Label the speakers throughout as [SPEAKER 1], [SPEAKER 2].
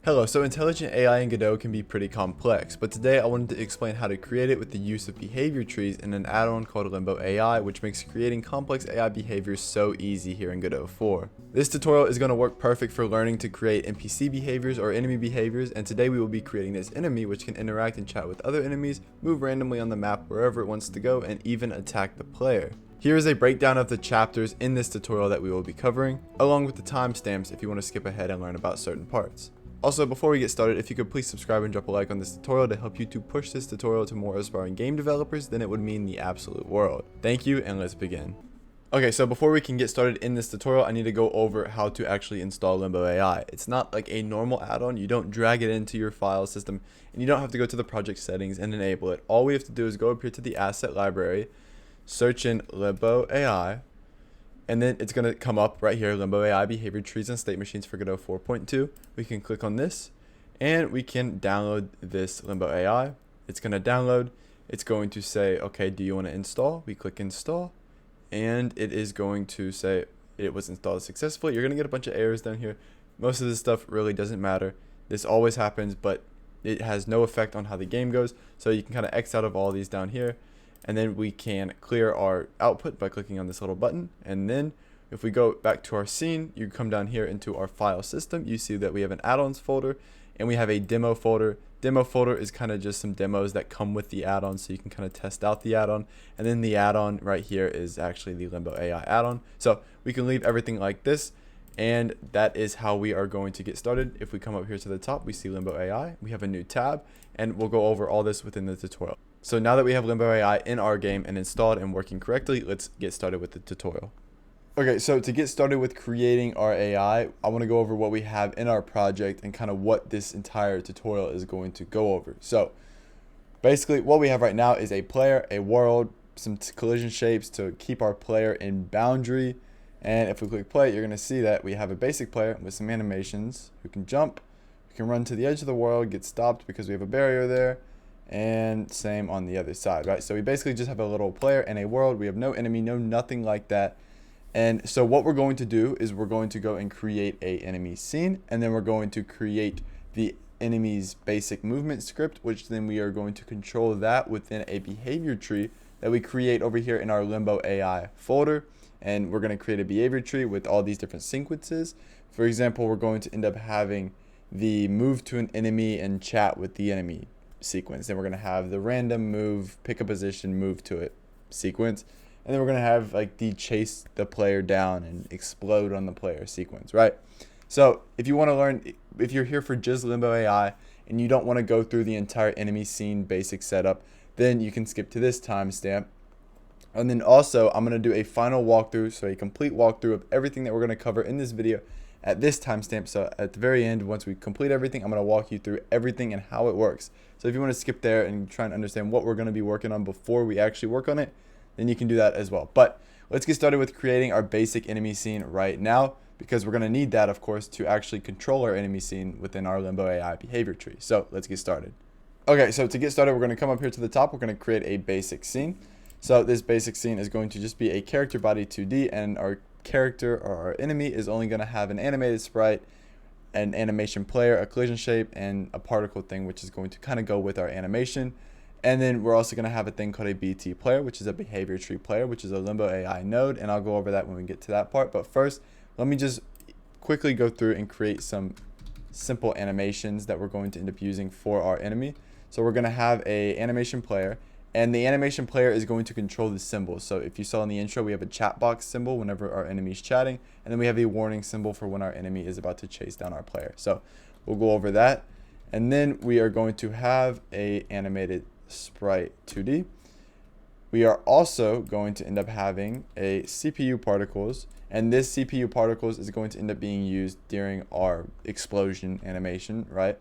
[SPEAKER 1] Hello, so intelligent AI in Godot can be pretty complex, but today I wanted to explain how to create it with the use of behavior trees in an add-on called LimboAI, which makes creating complex AI behaviors so easy here in Godot 4. This tutorial is going to work perfect for learning to create NPC behaviors or enemy behaviors, and today we will be creating this enemy which can interact and chat with other enemies, move randomly on the map wherever it wants to go, and even attack the player. Here is a breakdown of the chapters in this tutorial that we will be covering, along with the timestamps if you want to skip ahead and learn about certain parts. Also, before we get started, if you could please subscribe and drop a like on this tutorial to help YouTube push this tutorial to more aspiring game developers, then it would mean the absolute world. Thank you, and let's begin. Okay, so before we can get started in this tutorial, I need to go over how to actually install LimboAI. It's not like a normal add-on. You don't drag it into your file system, and you don't have to go to the project settings and enable it. All we have to do is go up here to the asset library, search in LimboAI, and then it's going to come up right here, LimboAI behavior trees and state machines for Godot 4.2. We can click on this and we can download this LimboAI. It's going to download. It's going to say, okay, do you want to install? We click install and it is going to say it was installed successfully. You're going to get a bunch of errors down here. Most of this stuff really doesn't matter. This always happens, but it has no effect on how the game goes. So you can kind of X out of all these down here. And then we can clear our output by clicking on this little button. And then if we go back to our scene, you come down here into our file system. You see that we have an add-ons folder and we have a demo folder. Demo folder is kind of just some demos that come with the add-on, so you can kind of test out the add-on. And then the add-on right here is actually the LimboAI add-on. So we can leave everything like this. And that is how we are going to get started. If we come up here to the top, we see LimboAI. We have a new tab, and we'll go over all this within the tutorial. So now that we have LimboAI in our game and installed and working correctly, let's get started with the tutorial. Okay, so to get started with creating our AI, I want to go over what we have in our project and kind of what this entire tutorial is going to go over. So basically what we have right now is a player, a world, some collision shapes to keep our player in boundary. And if we click play, you're going to see that we have a basic player with some animations who can jump, who can run to the edge of the world, get stopped because we have a barrier there. And same on the other side, right? So we basically just have a little player and a world. We have no enemy, no nothing like that. And so what we're going to do is we're going to go and create a enemy scene, and then we're going to create the enemy's basic movement script, which then we are going to control that within a behavior tree that we create over here in our LimboAI folder. And we're going to create a behavior tree with all these different sequences. For example, we're going to end up having the move to an enemy and chat with the enemy sequence. Then we're going to have the random move, pick a position, move to it sequence. And then we're going to have like the chase the player down and explode on the player sequence, right? So if you want to learn, if you're here for just LimboAI and you don't want to go through the entire enemy scene basic setup, then you can skip to this timestamp. And then also I'm going to do a final walkthrough, so a complete walkthrough of everything that we're going to cover in this video at this timestamp. So at the very end, once we complete everything, I'm going to walk you through everything and how it works. So if you want to skip there and try and understand what we're going to be working on before we actually work on it, then you can do that as well. But let's get started with creating our basic enemy scene right now, because we're going to need that, of course, to actually control our enemy scene within our LimboAI behavior tree. So let's get started. Okay, so to get started, we're going to come up here to the top. We're going to create a basic scene. So this basic scene is going to just be a character body 2D, and our character or our enemy is only going to have an animated sprite, an animation player, a collision shape, and a particle thing, which is going to kind of go with our animation. And then we're also going to have a thing called a BT player, which is a behavior tree player, which is a LimboAI node, and I'll go over that when we get to that part. But first, let me just quickly go through and create some simple animations that we're going to end up using for our enemy. So we're going to have a animation player, and the animation player is going to control the symbols. So if you saw in the intro, we have a chat box symbol whenever our enemy is chatting, and then we have a warning symbol for when our enemy is about to chase down our player. So we'll go over that. And then we are going to have a animated sprite 2D. We are also going to end up having a CPU particles, and this CPU particles is going to end up being used during our explosion animation, right?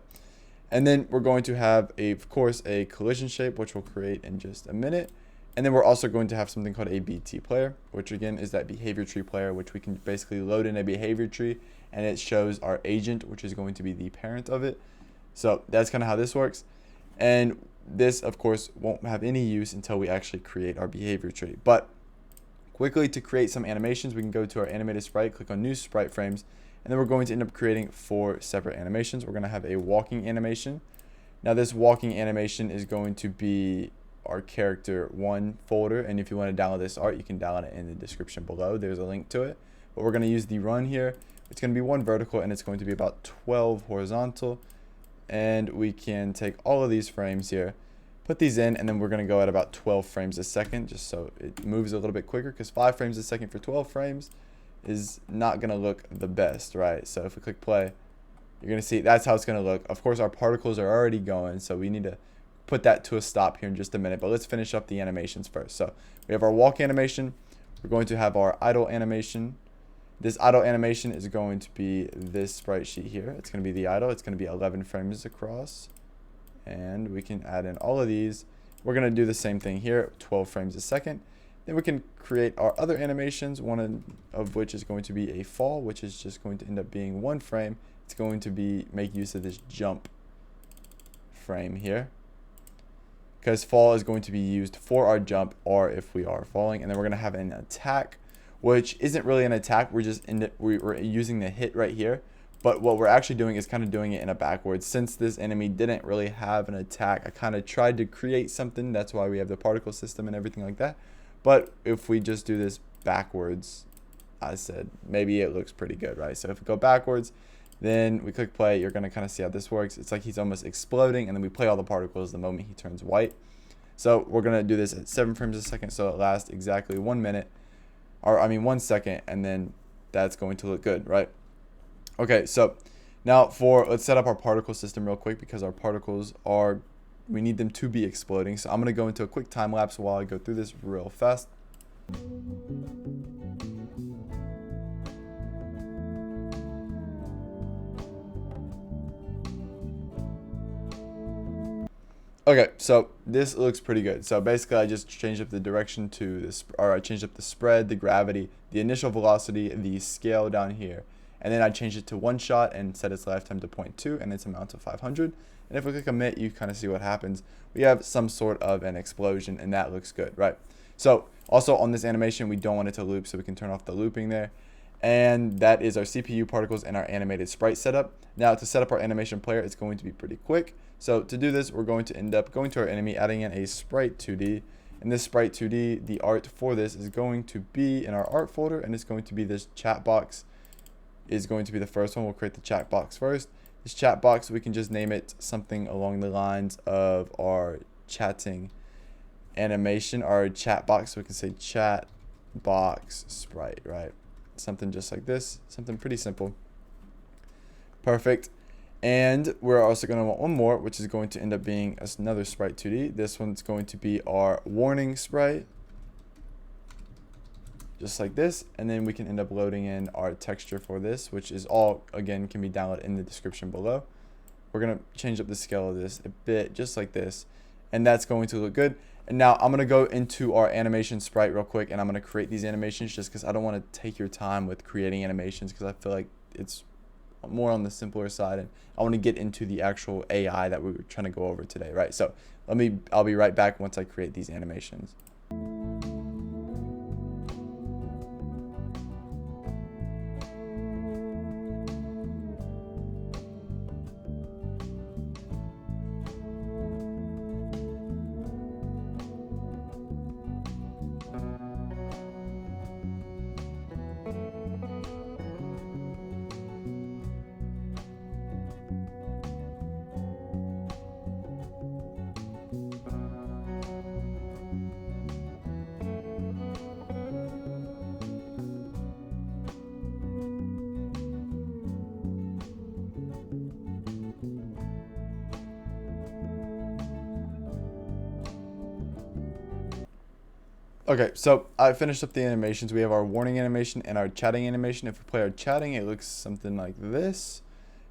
[SPEAKER 1] And then we're going to have, of course, a collision shape, which we'll create in just a minute. And then we're also going to have something called a BT player, which again is that behavior tree player, which we can basically load in a behavior tree, and it shows our agent, which is going to be the parent of it. So that's kind of how this works. And this, of course, won't have any use until we actually create our behavior tree. But quickly, to create some animations, we can go to our animated sprite, click on new sprite frames, And then we're going to end up creating 4 separate animations. We're going to have a walking animation. Now this walking animation is going to be our character 1 folder, and if you want to download this art, you can download it in the description below. There's a link to it. But we're going to use the run here. It's going to be 1 vertical, and it's going to be about 12 horizontal. And we can take all of these frames here, put these in, and then we're going to go at about 12 frames a second, just so it moves a little bit quicker, because 5 frames a second for 12 frames is not going to look the best, right? So if we click play, you're going to see that's how it's going to look. Of course, our particles are already going, so we need to put that to a stop here in just a minute. But let's finish up the animations first. So we have our walk animation. We're going to have our idle animation. This idle animation is going to be this sprite sheet here. It's going to be the idle. It's going to be 11 frames across. And we can add in all of these. We're going to do the same thing here, 12 frames a second. Then we can create our other animations, one of which is going to be a fall, which is just going to end up being 1 frame. It's going to be make use of this jump frame here, because fall is going to be used for our jump or if we are falling. And then we're going to have an attack, which isn't really an attack. We're using the hit right here. But what we're actually doing is kind of doing it in a backwards. Since this enemy didn't really have an attack, I kind of tried to create something. That's why we have the particle system and everything like that. But if we just do this backwards, I said, maybe it looks pretty good, right? So if we go backwards, then we click play, you're going to kind of see how this works. It's like he's almost exploding, and then we play all the particles the moment he turns white. So we're going to do this at 7 frames a second, so it lasts exactly 1 minute, or I mean 1 second, and then that's going to look good, right? Okay, so now let's set up our particle system real quick, because our particles we need them to be exploding. So I'm going to go into a quick time lapse while I go through this real fast. Okay, so this looks pretty good. So basically I just changed up the direction to this, or I changed up the spread, the gravity, the initial velocity, the scale down here. And then I changed it to 1 shot and set its lifetime to 0.2 and its amount to 500. And if we click emit, you kind of see what happens. We have some sort of an explosion, and that looks good, right? So also on this animation, we don't want it to loop, so we can turn off the looping there. And that is our CPU particles and our animated sprite setup. Now to set up our animation player, it's going to be pretty quick. So to do this, we're going to end up going to our enemy, adding in a sprite 2D. And this sprite 2D, the art for this is going to be in our art folder, and it's going to be this chat box is going to be the first one. We'll create the chat box first. This chat box, we can just name it something along the lines of our chatting animation, our chat box. So we can say chat box sprite, right? Something just like this, something pretty simple. Perfect. And we're also going to want one more, which is going to end up being another sprite 2D. This one's going to be our warning sprite, just like this. And then we can end up loading in our texture for this, which is all, again, can be downloaded in the description below. We're going to change up the scale of this a bit, just like this. And that's going to look good. And now I'm going to go into our animation sprite real quick, and I'm going to create these animations just because I don't want to take your time with creating animations, because I feel like it's more on the simpler side, and I want to get into the actual AI that we were trying to go over today, right? So I'll be right back once I create these animations. Okay, so I finished up the animations. We have our warning animation and our chatting animation. If we play our chatting, it looks something like this.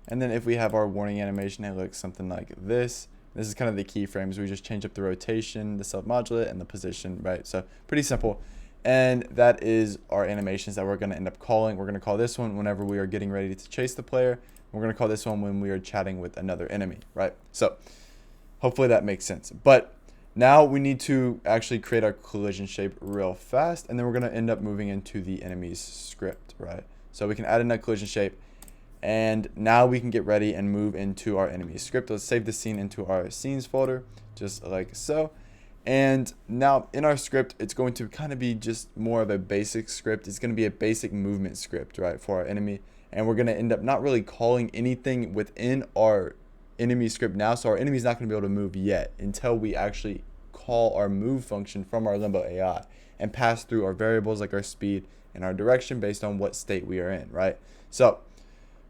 [SPEAKER 1] And then if we have our warning animation, it looks something like this. This is kind of the keyframes. We just change up the rotation, the self-modulate, and the position, right? So pretty simple. And that is our animations that we're going to end up calling. We're going to call this one whenever we are getting ready to chase the player. We're going to call this one when we are chatting with another enemy, right? So hopefully that makes sense. But now we need to actually create our collision shape real fast, and then we're going to end up moving into the enemy's script, right? So we can add in a collision shape, And now we can get ready and move into our enemy script. Let's save the scene into our scenes folder, just like so. And now in our script, it's going to kind of be just more of a basic script. It's going to be a basic movement script, right, for our enemy. And we're going to end up not really calling anything within our enemy script now. So our enemy's not going to be able to move yet until we actually call our move function from our LimboAI and pass through our variables like our speed and our direction based on what state we are in, right? So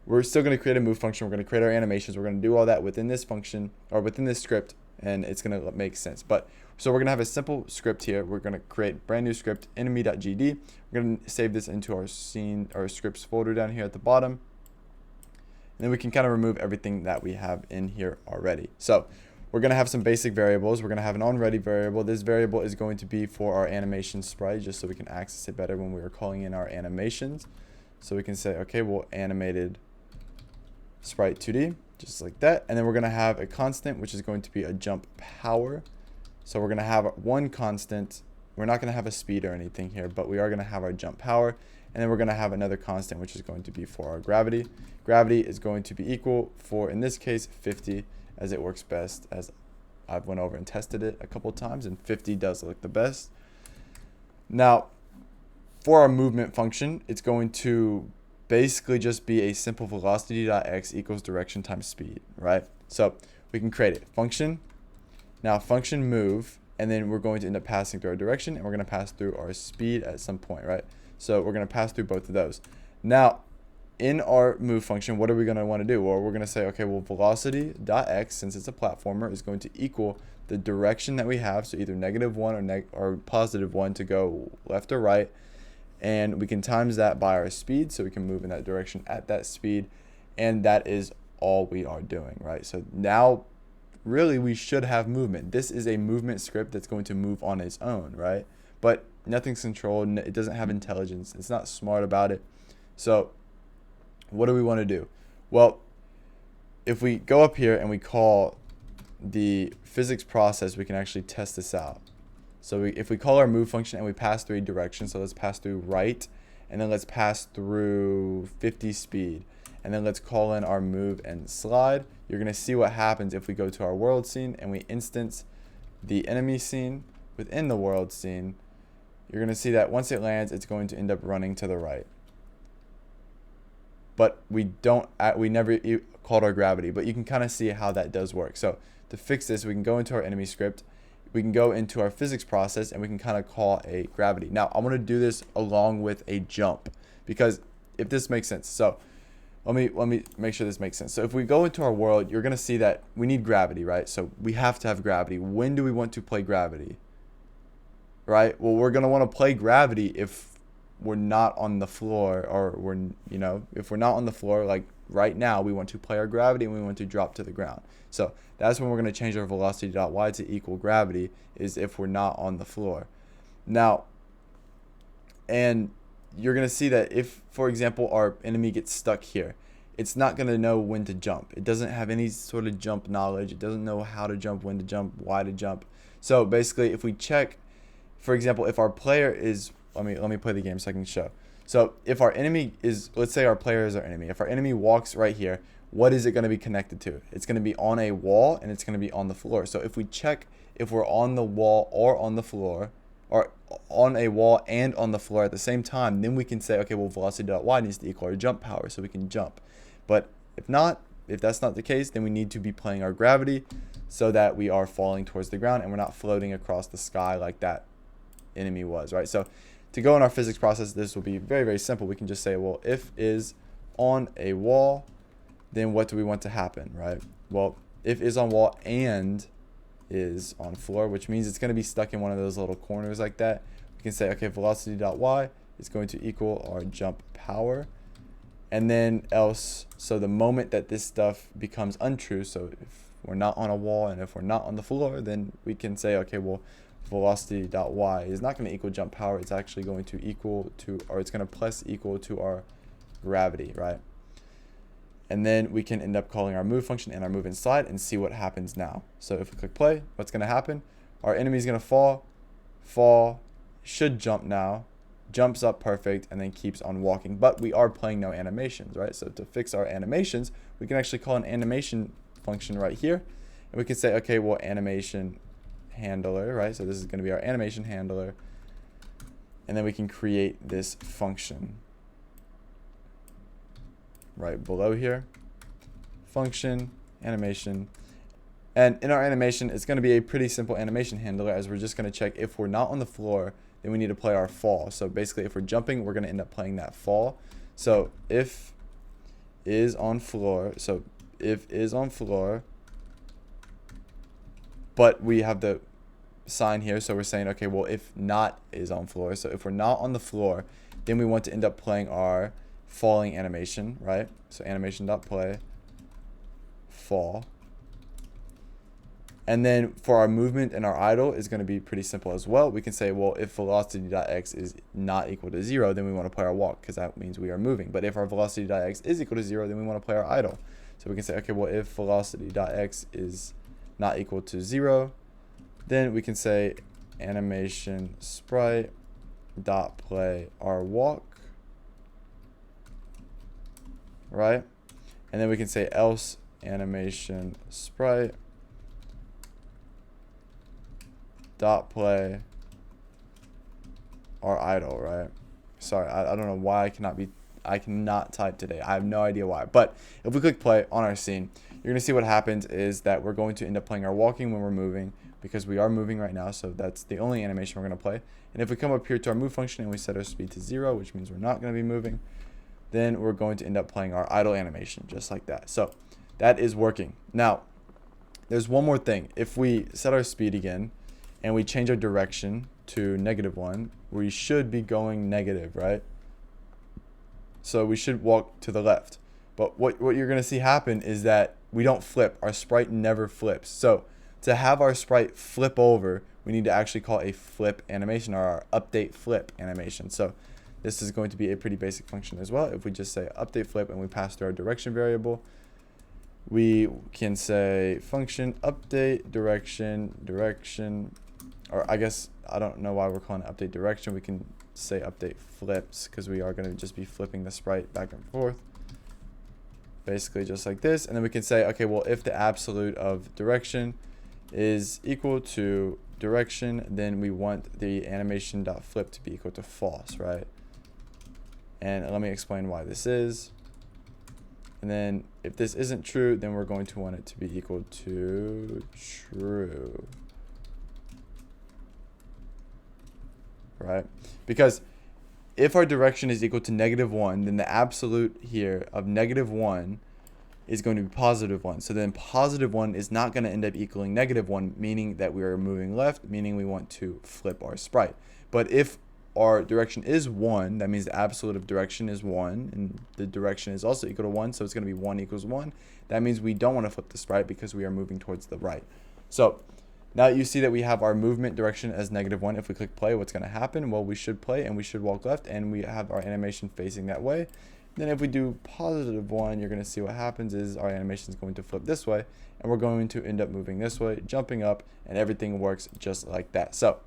[SPEAKER 1] we're still going to create a move function. We're going to create our animations. We're going to do all that within this function or within this script, and it's going to make sense. But so we're going to have a simple script here. We're going to create brand new script, enemy.gd. We're going to save this into our scene or scripts folder down here at the bottom. And then we can kind of remove everything that we have in here already. So we're going to have some basic variables. We're going to have an onReady variable. This variable is going to be for our animation sprite, just so we can access it better when we are calling in our animations. So we can say, okay, well, animated sprite 2D, just like that. And then we're going to have a constant, which is going to be a jump power. So we're going to have one constant. We're not going to have a speed or anything here, but we are going to have our jump power. And then we're going to have another constant, which is going to be for our gravity. Gravity is going to be equal for, in this case, 50, as it works best, as I've went over and tested it a couple times, and 50 does look the best. Now, for our movement function, it's going to basically just be a simple velocity.x equals direction times speed, right? So we can create it. Function, now function move, and then we're going to end up passing through our direction, and we're going to pass through our speed at some point, right? So we're going to pass through both of those. Now, in our move function, what are we going to want to do? Well, we're going to say, okay, well, velocity.x, since it's a platformer, is going to equal the direction that we have, so either -1 or +1 to go left or right. And we can times that by our speed, so we can move in that direction at that speed. And that is all we are doing, right? So now, really, we should have movement. This is a movement script that's going to move on its own, right? But nothing's controlled. It doesn't have intelligence. It's not smart about it. So what do we want to do? Well, if we go up here and we call the physics process, we can actually test this out. So if we call our move function and we pass through a direction, so let's pass through right, and then let's pass through 50 speed, and then let's call in our move and slide. You're going to see what happens if we go to our world scene and we instance the enemy scene within the world scene. You're going to see that once it lands, it's going to end up running to the right. But we never called our gravity, but you can kind of see how that does work. So to fix this, we can go into our enemy script. We can go into our physics process, and we can kind of call a gravity. Now, I want to do this along with a jump, because if this makes sense. So let me make sure this makes sense. So if we go into our world, you're going to see that we need gravity, right? So we have to have gravity. When do we want to play gravity? Right? Well, we're going to want to play gravity if we're not on the floor, or if we're not on the floor, like right now, we want to play our gravity and we want to drop to the ground. So that's when we're going to change our velocity.y to equal gravity, is if we're not on the floor. Now, and you're going to see that if, for example, our enemy gets stuck here, it's not going to know when to jump. It doesn't have any sort of jump knowledge. It doesn't know how to jump, when to jump, why to jump. So basically, if we check, for example, if our player is, let me play the game so I can show. So if our enemy is, let's say our player is our enemy. If our enemy walks right here, what is it going to be connected to? It's going to be on a wall, and it's going to be on the floor. So if we check if we're on the wall or on the floor, or on a wall and on the floor at the same time, then we can say, okay, well, velocity.y needs to equal our jump power, so we can jump. But if that's not the case, then we need to be playing our gravity so that we are falling towards the ground and we're not floating across the sky like that enemy was, right? So to go in our physics process, this will be very, very simple. We can just say, well, if is on a wall, then what do we want to happen, right? Well, if is on wall and is on floor, which means it's going to be stuck in one of those little corners like that. We can say, okay, velocity.y is going to equal our jump power. And then else, so the moment that this stuff becomes untrue, so if we're not on a wall and if we're not on the floor, then we can say, okay, well, velocity.y is not going to equal jump power. It's actually going to equal to, or it's going to plus equal to our gravity, right? And then we can end up calling our move function and our move and slide and see what happens now. So if we click play, what's going to happen? Our enemy is going to fall, should jump now, jumps up perfect, and then keeps on walking. But we are playing no animations, right? So to fix our animations, we can actually call an animation function right here. And we can say, okay, well, animation handler, right? So this is going to be our animation handler. And then we can create this function right below here. Function, animation. And in our animation, it's going to be a pretty simple animation handler, as we're just going to check if we're not on the floor, then we need to play our fall. So basically, if we're jumping, we're going to end up playing that fall. So if is on floor, but we have the sign here, so we're saying, okay, well, if not is on floor, so if we're not on the floor, then we want to end up playing our falling animation, right? So animation.play fall. And then for our movement and our idle is going to be pretty simple as well. We can say, well, if velocity.x is not equal to 0, then we want to play our walk, because that means we are moving. But if our velocity.x is equal to 0, then we want to play our idle. So we can say, okay, well, if velocity.x is not equal to 0, then we can say animation sprite dot play our walk, right? And then we can say else animation sprite dot play our idle, right? Sorry, I don't know why I cannot type today. I have no idea why. But if we click play on our scene, you're going to see what happens is that we're going to end up playing our walking when we're moving, because we are moving right now. So that's the only animation we're going to play. And if we come up here to our move function and we set our speed to 0, which means we're not going to be moving, then we're going to end up playing our idle animation just like that. So that is working. Now, there's one more thing. If we set our speed again and we change our direction to -1, we should be going negative, right? So we should walk to the left. But what you're going to see happen is that we don't flip. Our sprite never flips. So to have our sprite flip over, we need to actually call a flip animation, or our update flip animation. So this is going to be a pretty basic function as well. If we just say update flip and we pass through our direction variable, we can say function update direction, or I guess I don't know why we're calling it update direction. We can say update flips, because we are going to just be flipping the sprite back and forth, basically just like this. And then we can say, okay, well, if the absolute of direction is equal to direction, then we want the animation.flip to be equal to false, right? And let me explain why this is. And then if this isn't true, then we're going to want it to be equal to true, right? Because if our direction is equal to -1, then the absolute here of -1 is going to be +1. So then +1 is not going to end up equaling -1, meaning that we are moving left, meaning we want to flip our sprite. But if our direction is 1, that means the absolute of direction is 1, and the direction is also equal to 1, so it's going to be 1 equals 1. That means we don't want to flip the sprite because we are moving towards the right. So now you see that we have our movement direction as -1. If we click play, what's going to happen? Well, we should play and we should walk left, and we have our animation facing that way. Then if we do +1, you're going to see what happens is our animation is going to flip this way, and we're going to end up moving this way, jumping up, and everything works just like that. So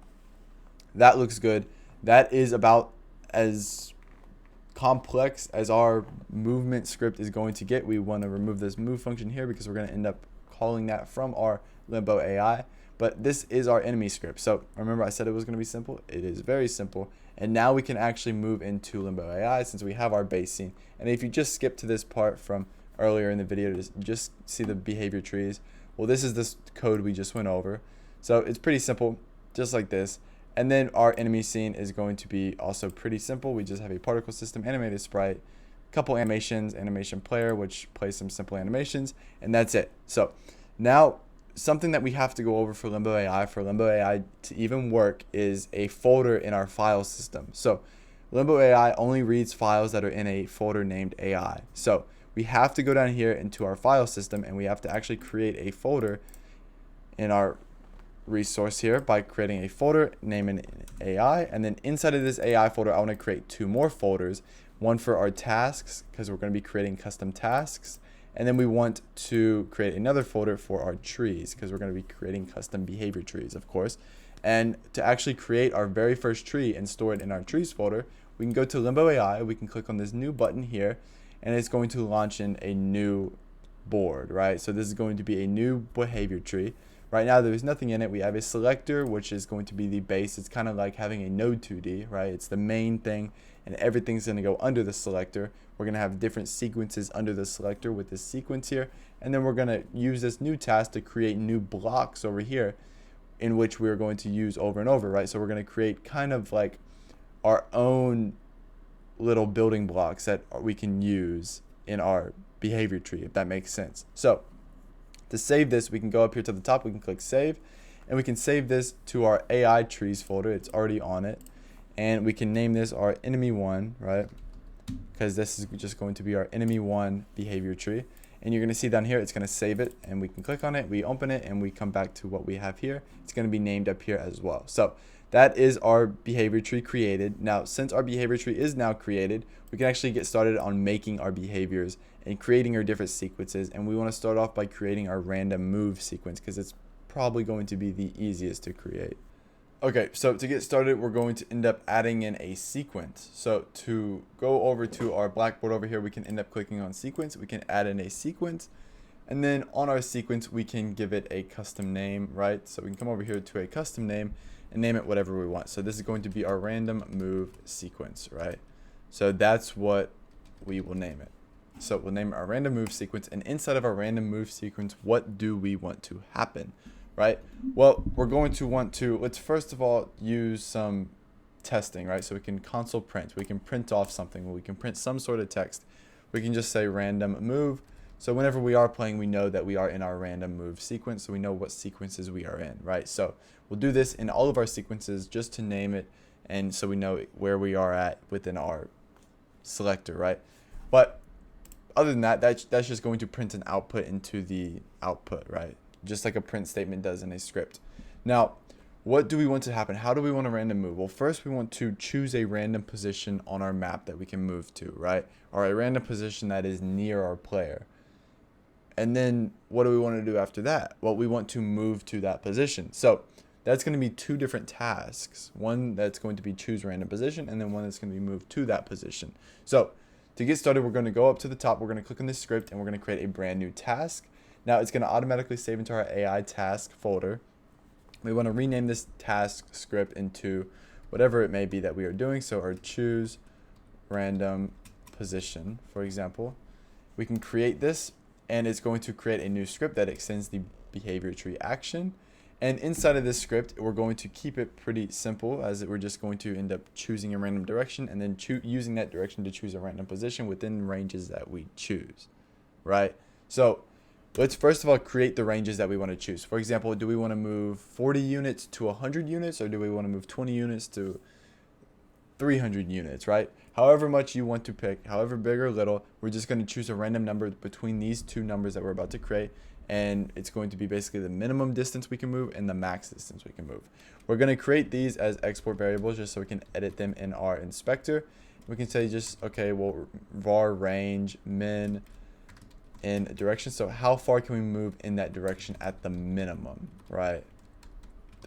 [SPEAKER 1] that looks good. That is about as complex as our movement script is going to get. We want to remove this move function here because we're going to end up calling that from our LimboAI. But this is our enemy script. So remember, I said it was going to be simple. It is very simple. And now we can actually move into LimboAI since we have our base scene. And if you just skip to this part from earlier in the video, just see the behavior trees. Well, this is this code we just went over. So it's pretty simple, just like this. And then our enemy scene is going to be also pretty simple. We just have a particle system, animated sprite, couple animations, animation player, which plays some simple animations, and that's it. So now something that we have to go over for LimboAI to even work is a folder in our file system. So LimboAI only reads files that are in a folder named AI. So we have to go down here into our file system, and we have to actually create a folder in our resource here by creating a folder, naming AI, and then inside of this AI folder, I want to create 2 more folders, one for our tasks, because we're going to be creating custom tasks, and then we want to create another folder for our trees, because we're going to be creating custom behavior trees, of course. And to actually create our very first tree and store it in our trees folder, we can go to LimboAI, we can click on this new button here, and it's going to launch in a new board, right? So this is going to be a new behavior tree. Right now there's nothing in it. We have a selector, which is going to be the base. It's kind of like having a node 2D, right? It's the main thing, and everything's going to go under the selector. We're going to have different sequences under the selector with this sequence here, and then we're going to use this new task to create new blocks over here in which we're going to use over and over, right? So we're going to create kind of like our own little building blocks that we can use in our behavior tree, if that makes sense. So to save this, we can go up here to the top, we can click save, and we can save this to our AI trees folder. It's already on it, and we can name this our enemy1, right? Because this is just going to be our enemy1 behavior tree. And you're going to see down here, it's going to save it, and we can click on it, we open it, and we come back to what we have here. It's going to be named up here as well. So that is our behavior tree created. Now, since our behavior tree is now created, we can actually get started on making our behaviors and creating our different sequences. And we want to start off by creating our random move sequence because it's probably going to be the easiest to create. Okay, so to get started, we're going to end up adding in a sequence. So to go over to our blackboard over here, we can end up clicking on sequence. We can add in a sequence. And then on our sequence, we can give it a custom name, right? So we can come over here to a custom name and name it whatever we want. So this is going to be our random move sequence, right? So that's what we will name it. So we'll name it our random move sequence. And inside of our random move sequence, what do we want to happen? Right? Well, we're going to want to, let's first of all use some testing, right? So we can console print. We can print off something. We can print some sort of text. We can just say random move. So whenever we are playing, we know that we are in our random move sequence. So we know what sequences we are in, right? So we'll do this in all of our sequences just to name it. And so we know where we are at within our selector, right? But other than that, that's just going to print an output into the output, right? Just like a print statement does in a script. Now, what do we want to happen? How do we want a random move? Well, first we want to choose a random position on our map that we can move to, right? Or a random position that is near our player. And then what do we want to do after that? Well, we want to move to that position. So that's going to be two different tasks. One that's going to be choose random position, and then one that's going to be moved to that position. So to get started, we're going to go up to the top. We're going to click on this script, and we're going to create a brand new task. Now it's going to automatically save into our AI task folder. We want to rename this task script into whatever it may be that we are doing. So our choose random position, for example. We can create this, and it's going to create a new script that extends the behavior tree action. And inside of this script, we're going to keep it pretty simple, as we're just going to end up choosing a random direction and then using that direction to choose a random position within ranges that we choose, right? So let's first of all create the ranges that we want to choose. For example, do we want to move 40 units to 100 units, or do we want to move 20 units to 300 units, right? However much you want to pick, however big or little, we're just going to choose a random number between these two numbers that we're about to create, and it's going to be basically the minimum distance we can move and the max distance we can move. We're going to create these as export variables just so we can edit them in our inspector. We can say just, okay, well, var range min in a direction. So how far can we move in that direction at the minimum, right?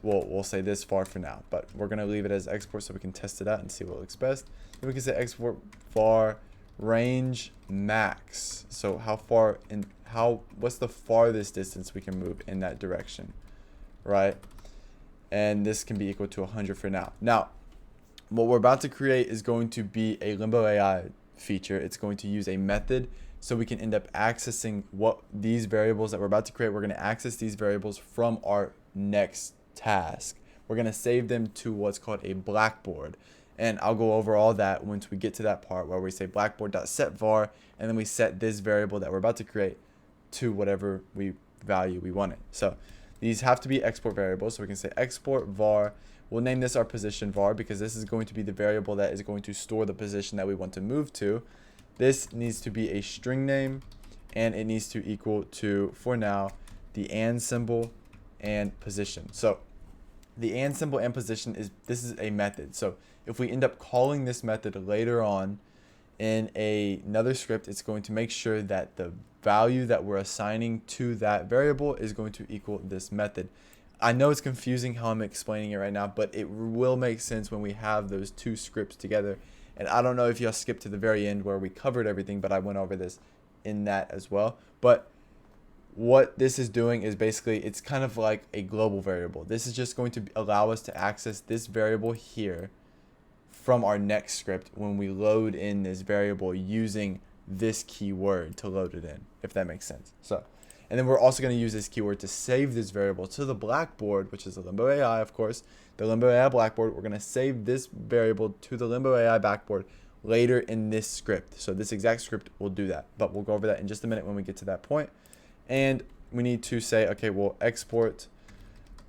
[SPEAKER 1] Well, we'll say this far for now, but we're going to leave it as export so we can test it out and see what looks best. Then we can say export var range max. So how far in, what's the farthest distance we can move in that direction, right? And this can be equal to 100 for now. Now, what we're about to create is going to be a LimboAI feature. It's going to use a method so we can end up accessing what these variables that we're about to create. We're going to access these variables from our next task. We're going to save them to what's called a blackboard. And I'll go over all that once we get to that part where we say blackboard.setVar, and then we set this variable that we're about to create to whatever value we want it. So these have to be export variables. So we can say export var. We'll name this our position var because this is going to be the variable that is going to store the position that we want to move to. This needs to be a string name, and it needs to equal to, for now, the and symbol and position. So the and symbol and position this is a method. So if we end up calling this method later on in another script, it's going to make sure that the value that we're assigning to that variable is going to equal this method. I know it's confusing how I'm explaining it right now, but it will make sense when we have those two scripts together. And I don't know if y'all skipped to the very end where we covered everything, but I went over this in that as well. But what this is doing is basically, it's kind of like a global variable. This is just going to allow us to access this variable here from our next script when we load in this variable using this keyword to load it in, if that makes sense. So, and then we're also going to use this keyword to save this variable to the blackboard, which is the LimboAI, of course, the LimboAI blackboard. We're going to save this variable to the LimboAI blackboard later in this script. So this exact script will do that, but we'll go over that in just a minute when we get to that point. And we need to say, okay, we'll export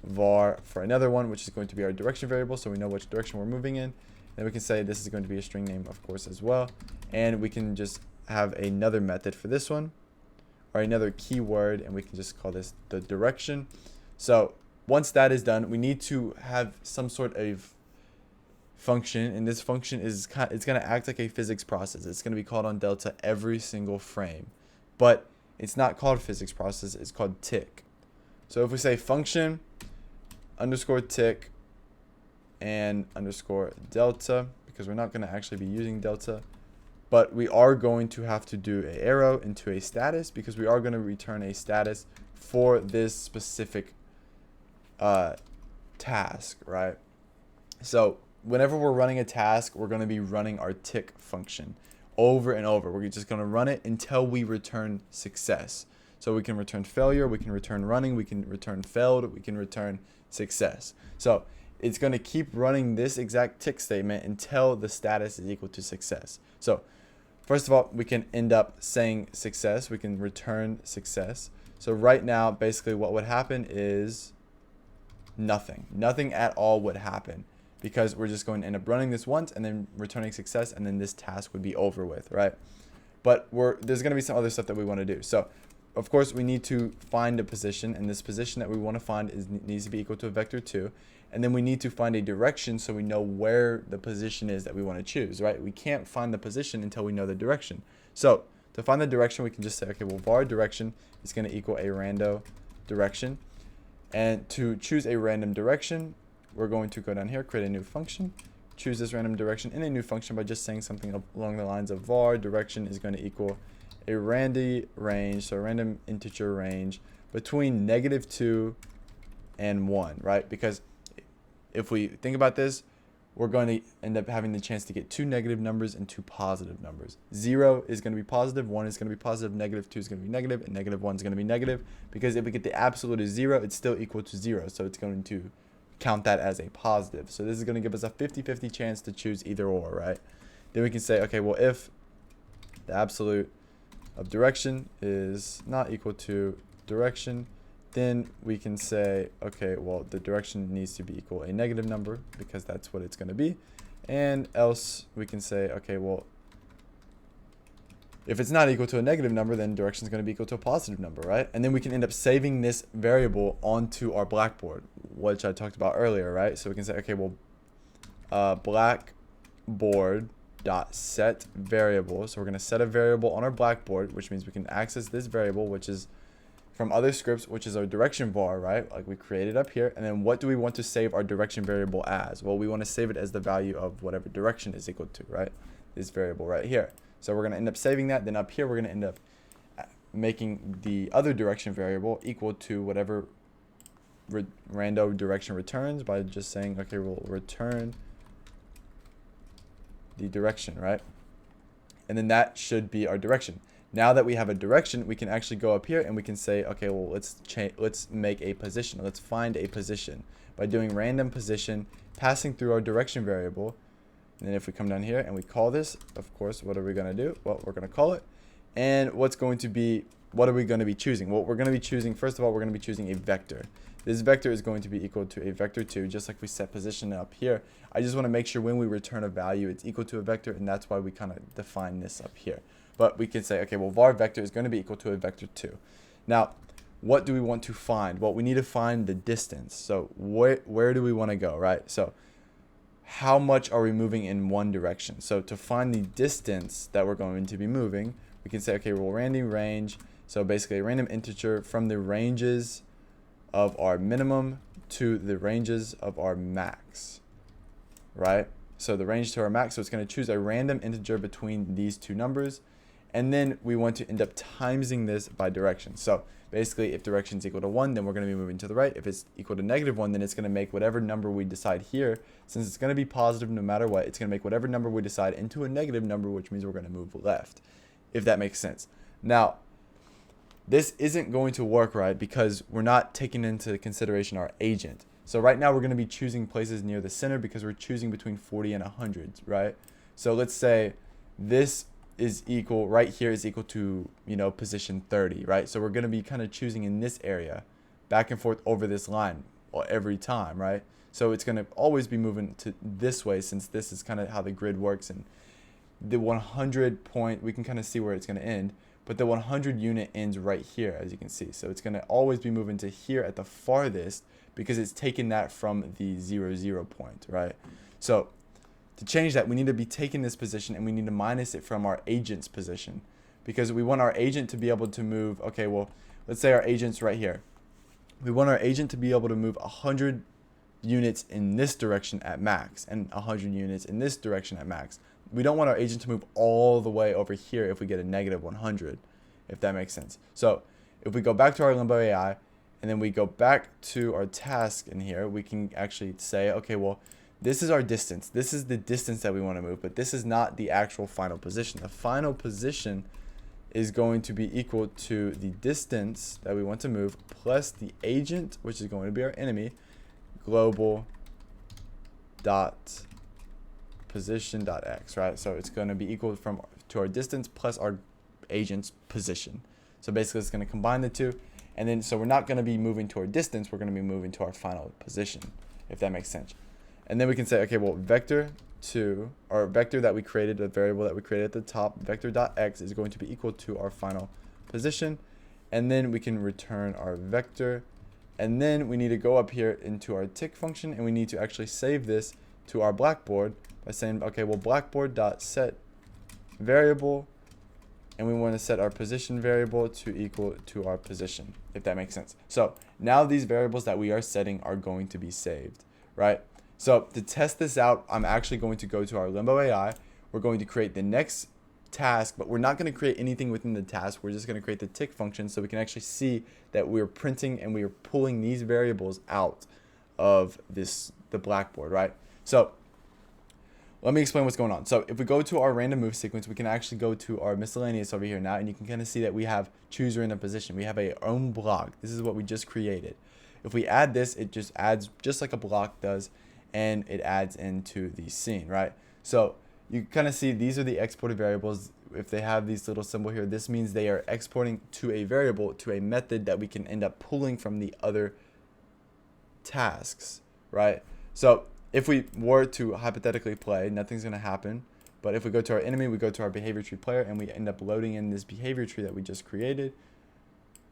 [SPEAKER 1] var for another one, which is going to be our direction variable, so we know which direction we're moving in. Then we can say this is going to be a string name, of course, as well. And we can just have another method for this one, or another keyword, and we can just call this the direction. So once that is done, we need to have some sort of function, and this function is it's going to act like a physics process. It's going to be called on delta every single frame, but it's not called physics process, it's called tick. So if we say function underscore tick and underscore delta, because we're not going to actually be using delta, but we are going to have to do an arrow into a status, because we are going to return a status for this specific task, right? So whenever we're running a task, we're going to be running our tick function over and over. We're just going to run it until we return success. So we can return failure, we can return running, we can return failed, we can return success. So it's going to keep running this exact tick statement until the status is equal to success. So first of all, we can end up saying success. We can return success. So right now, basically what would happen is nothing. Nothing at all would happen, because we're just going to end up running this once and then returning success, and then this task would be over with, right? But there's going to be some other stuff that we want to do. So of course, we need to find a position, and this position that we want to find needs to be equal to a vector 2. And then we need to find a direction so we know where the position is that we want to choose, right? We can't find the position until we know the direction. So to find the direction, we can just say, okay, well, var direction is going to equal a random direction. And to choose a random direction, we're going to go down here, create a new function, choose this random direction in a new function by just saying something along the lines of var direction is going to equal a randy range, so a random integer range between -2 and 1, right? Because if we think about this, we're going to end up having the chance to get 2 negative numbers and 2 positive numbers. 0 is going to be positive, 1 is going to be positive, -2 is going to be negative, and -1 is going to be negative. Because if we get the absolute of 0, it's still equal to 0, so it's going to count that as a positive. So this is going to give us a 50-50 chance to choose either or, right? Then we can say, okay, well, if the absolute of direction is not equal to direction, then we can say, okay, well, the direction needs to be equal a negative number, because that's what it's going to be. And else we can say, okay, well, if it's not equal to a negative number, then direction is going to be equal to a positive number, right? And then we can end up saving this variable onto our blackboard, which I talked about earlier, right? So we can say, okay, well, blackboard dot set variable. So we're going to set a variable on our blackboard, which means we can access this variable, which is from other scripts, which is our direction var, right? Like we created up here. And then what do we want to save our direction variable as? Well, we want to save it as the value of whatever direction is equal to, right? This variable right here. So we're going to end up saving that. Then up here, we're going to end up making the other direction variable equal to whatever random direction returns by just saying, okay, we'll return the direction, right? And then that should be our direction. Now that we have a direction, we can actually go up here and we can say, okay, well, let's make a position. Let's find a position by doing random position, passing through our direction variable. And then if we come down here and we call this, of course, what are we going to do? Well, we're going to call it. And what are we going to be choosing? Well, we're going to be choosing, first of all, we're going to be choosing a vector. This vector is going to be equal to a vector 2, just like we set position up here. I just want to make sure when we return a value, it's equal to a vector, and that's why we kind of define this up here. But we can say, okay, well, var vector is going to be equal to a vector 2. Now, what do we want to find? Well, we need to find the distance. So where do we want to go, right? So how much are we moving in one direction? So to find the distance that we're going to be moving, we can say, okay, well, random range. So basically a random integer from the ranges of our minimum to the ranges of our max, right? So the range to our max, so it's going to choose a random integer between these two numbers, and then we want to end up timesing this by direction. So basically, if direction is equal to 1, then we're going to be moving to the right. If it's equal to -1, then it's going to make whatever number we decide here, since it's going to be positive no matter what, it's going to make whatever number we decide into a negative number, which means we're going to move left, if that makes sense. Now, this isn't going to work, right, because we're not taking into consideration our agent. So right now we're going to be choosing places near the center because we're choosing between 40 and 100, right? So let's say this is equal, right here is equal to, you know, position 30, right? So we're going to be kind of choosing in this area back and forth over this line every time, right? So it's going to always be moving to this way, since this is kind of how the grid works. And the 100 point, we can kind of see where it's going to end, but the 100 unit ends right here, as you can see. So it's going to always be moving to here at the farthest because it's taking that from the 0, point, right? So to change that, we need to be taking this position and we need to minus it from our agent's position, because we want our agent to be able to move. Okay, well, let's say our agent's right here. We want our agent to be able to move 100 units in this direction at max and 100 units in this direction at max. We don't want our agent to move all the way over here if we get a -100, if that makes sense. So if we go back to our LimboAI and then we go back to our task in here, we can actually say, okay, well, this is our distance. This is the distance that we want to move, but this is not the actual final position. The final position is going to be equal to the distance that we want to move plus the agent, which is going to be our enemy, global dot position dot x, right? So it's going to be equal to our distance plus our agent's position. So basically it's going to combine the two, and then so we're not going to be moving to our distance, we're going to be moving to our final position, if that makes sense. And then we can say, okay, well, vector that we created, a variable that we created at the top, vector dot x is going to be equal to our final position, and then we can return our vector, and then we need to go up here into our tick function, and we need to actually save this to our Blackboard by saying, okay, well, Blackboard dot set variable, and we want to set our position variable to equal to our position, if that makes sense. So now these variables that we are setting are going to be saved, right? So to test this out, I'm actually going to go to our LimboAI. We're going to create the next task, but we're not going to create anything within the task. We're just going to create the tick function so we can actually see that we're printing and we are pulling these variables out of the Blackboard, right? So let me explain what's going on. So if we go to our random move sequence, we can actually go to our miscellaneous over here now, and you can kind of see that we have choose random position. We have a own block. This is what we just created. If we add this, it just adds just like a block does, and it adds into the scene, right? So you kind of see these are the exported variables. If they have these little symbol here, this means they are exporting to a variable, to a method that we can end up pulling from the other tasks, right? So if we were to hypothetically play, nothing's going to happen. But if we go to our enemy, we go to our behavior tree player, and we end up loading in this behavior tree that we just created,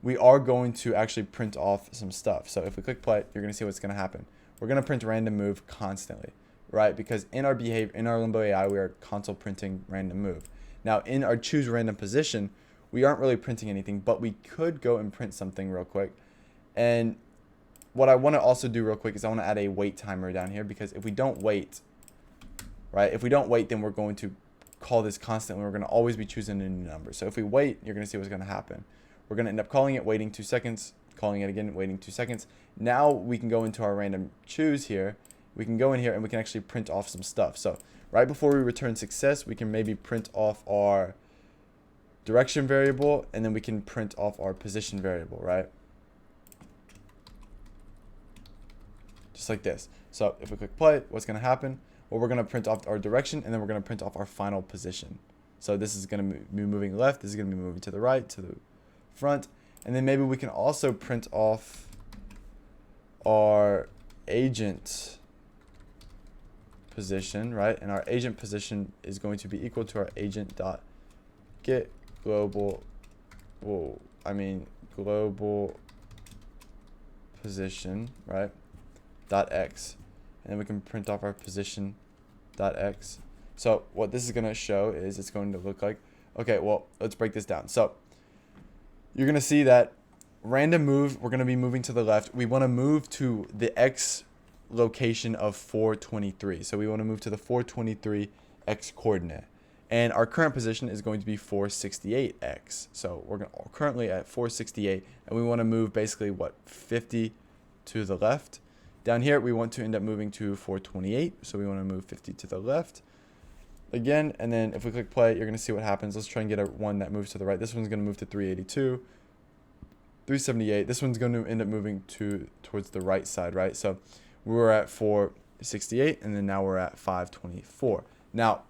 [SPEAKER 1] we are going to actually print off some stuff. So if we click play, you're going to see what's going to happen. We're going to print random move constantly, right? Because in our LimboAI, we are console printing random move. Now in our choose random position, we aren't really printing anything, but we could go and print something real quick. And what I want to also do real quick is I want to add a wait timer down here, because if we don't wait, right? If we don't wait, then we're going to call this constantly. We're going to always be choosing a new number. So if we wait, you're going to see what's going to happen. We're going to end up calling it, waiting 2 seconds, calling it again, waiting 2 seconds. Now we can go into our random choose here. We can go in here and we can actually print off some stuff. So right before we return success, we can maybe print off our direction variable, and then we can print off our position variable, right? Just like this. So if we click play, what's going to happen? Well, we're going to print off our direction, and then we're going to print off our final position. So this is going to be moving left. This is going to be moving to the right, to the front. And then maybe we can also print off our agent position, right? And our agent position is going to be equal to our agent dot get global position, right? Dot x, and then we can print off our position dot x. So what this is going to show is it's going to look like, okay, well, let's break this down. So you're going to see that random move, we're going to be moving to the left. We want to move to the X location of 423. So we want to move to the 423 X coordinate. And our current position is going to be 468X. So we're currently at 468, and we want to move basically, 50 to the left. Down here, we want to end up moving to 428. So we want to move 50 to the left again. And then if we click play, you're going to see what happens. Let's try and get one that moves to the right. This one's going to move to 382. 378. This one's going to end up moving towards the right side, right? So we were at 468, and then now we're at 524. Now,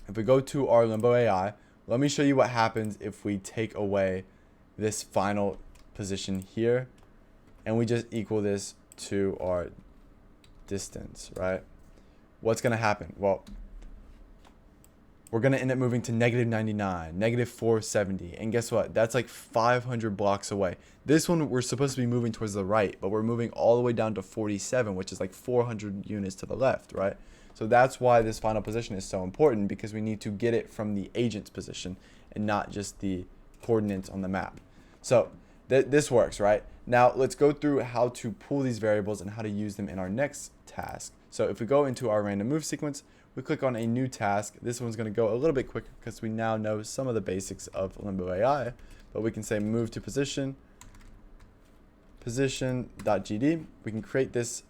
[SPEAKER 1] if we go to our LimboAI, let me show you what happens if we take away this final position here, and we just equal this to our distance, right? What's going to happen? Well, we're going to end up moving to -99, -470. And guess what? That's like 500 blocks away. This one, we're supposed to be moving towards the right, but we're moving all the way down to 47, which is like 400 units to the left, right? So that's why this final position is so important, because we need to get it from the agent's position and not just the coordinates on the map. So this works, right? Now let's go through how to pull these variables and how to use them in our next task. So if we go into our random move sequence, we click on a new task. This one's going to go a little bit quicker because we now know some of the basics of LimboAI, but we can say move to position, position.gd. We can create this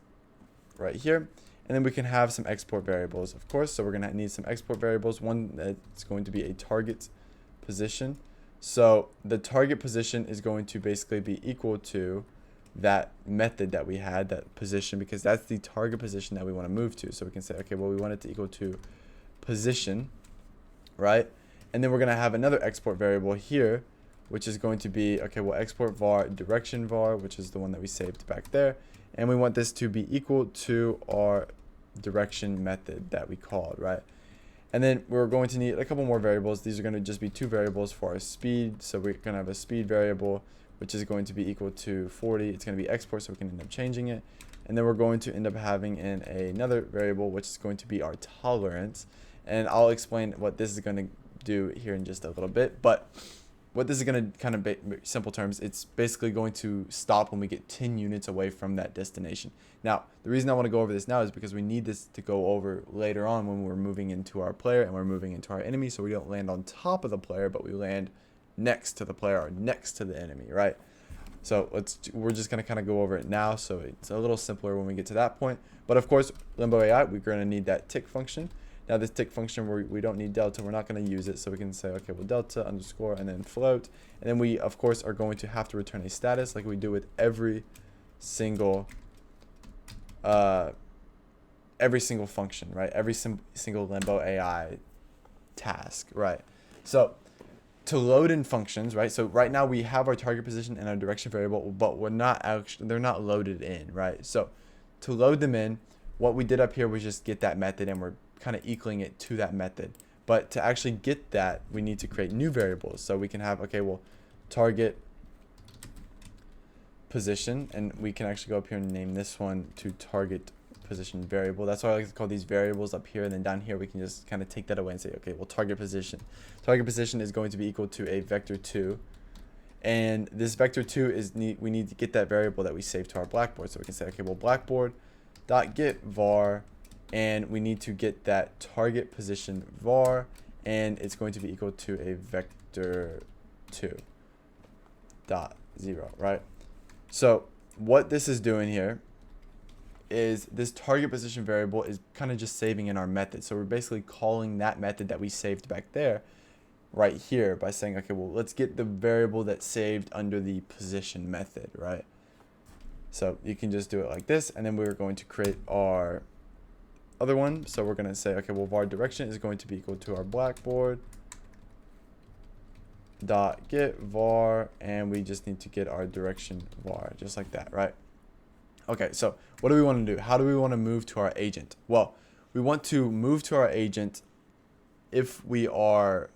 [SPEAKER 1] right here, and then we can have some export variables, of course. So we're going to need some export variables. One that's going to be a target position. So the target position is going to basically be equal to that method that we had, that position, because that's the target position that we want to move to. So we can say, okay, well, we want it to equal to position, right? And then we're going to have another export variable here, which is going to be, okay, we'll export var direction var, which is the one that we saved back there. And we want this to be equal to our direction method that we called, right? And then we're going to need a couple more variables. These are going to just be two variables for our speed. So we're going to have a speed variable, which is going to be equal to 40. It's going to be export, so we can end up changing it. And then we're going to end up having in another variable, which is going to be our tolerance. And I'll explain what this is going to do here in just a little bit. But what this is going to kind of simple terms, it's basically going to stop when we get 10 units away from that destination. Now, the reason I want to go over this now is because we need this to go over later on when we're moving into our player and we're moving into our enemy, so we don't land on top of the player, but we land next to the player or next to the enemy, right? So we're just going to kind of go over it now, so it's a little simpler when we get to that point. But of course, LimboAI, we're going to need that tick function. Now this tick function, we don't need delta, we're not going to use it, so we can say, okay, well, delta underscore and then float, and then we of course are going to have to return a status like we do with every single function, right? Every single LimboAI task, right? So to load in functions, right? So right now we have our target position and our direction variable, but they're not loaded in, right? So to load them in, what we did up here was just get that method, and we're kind of equaling it to that method. But to actually get that, we need to create new variables. So we can have, okay, well, target position, and we can actually go up here and name this one to target position variable. That's why I like to call these variables up here, and then down here we can just kind of take that away and say, okay, well, target position is going to be equal to a vector2, and this vector2 is we need to get that variable that we saved to our Blackboard. So we can say, okay, well, Blackboard dot get var, and we need to get that target position var, and it's going to be equal to a vector2 dot 0, right? So what this is doing here is this target position variable is kind of just saving in our method. So we're basically calling that method that we saved back there right here by saying, okay, well, let's get the variable that's saved under the position method, right? So you can just do it like this, and then we're going to create our other one. So we're going to say, okay, well, var direction is going to be equal to our Blackboard dot get var, and we just need to get our direction var, just like that, right? Okay, so what do we want to do? How do we want to move to our agent? Well, we want to move to our agent if we are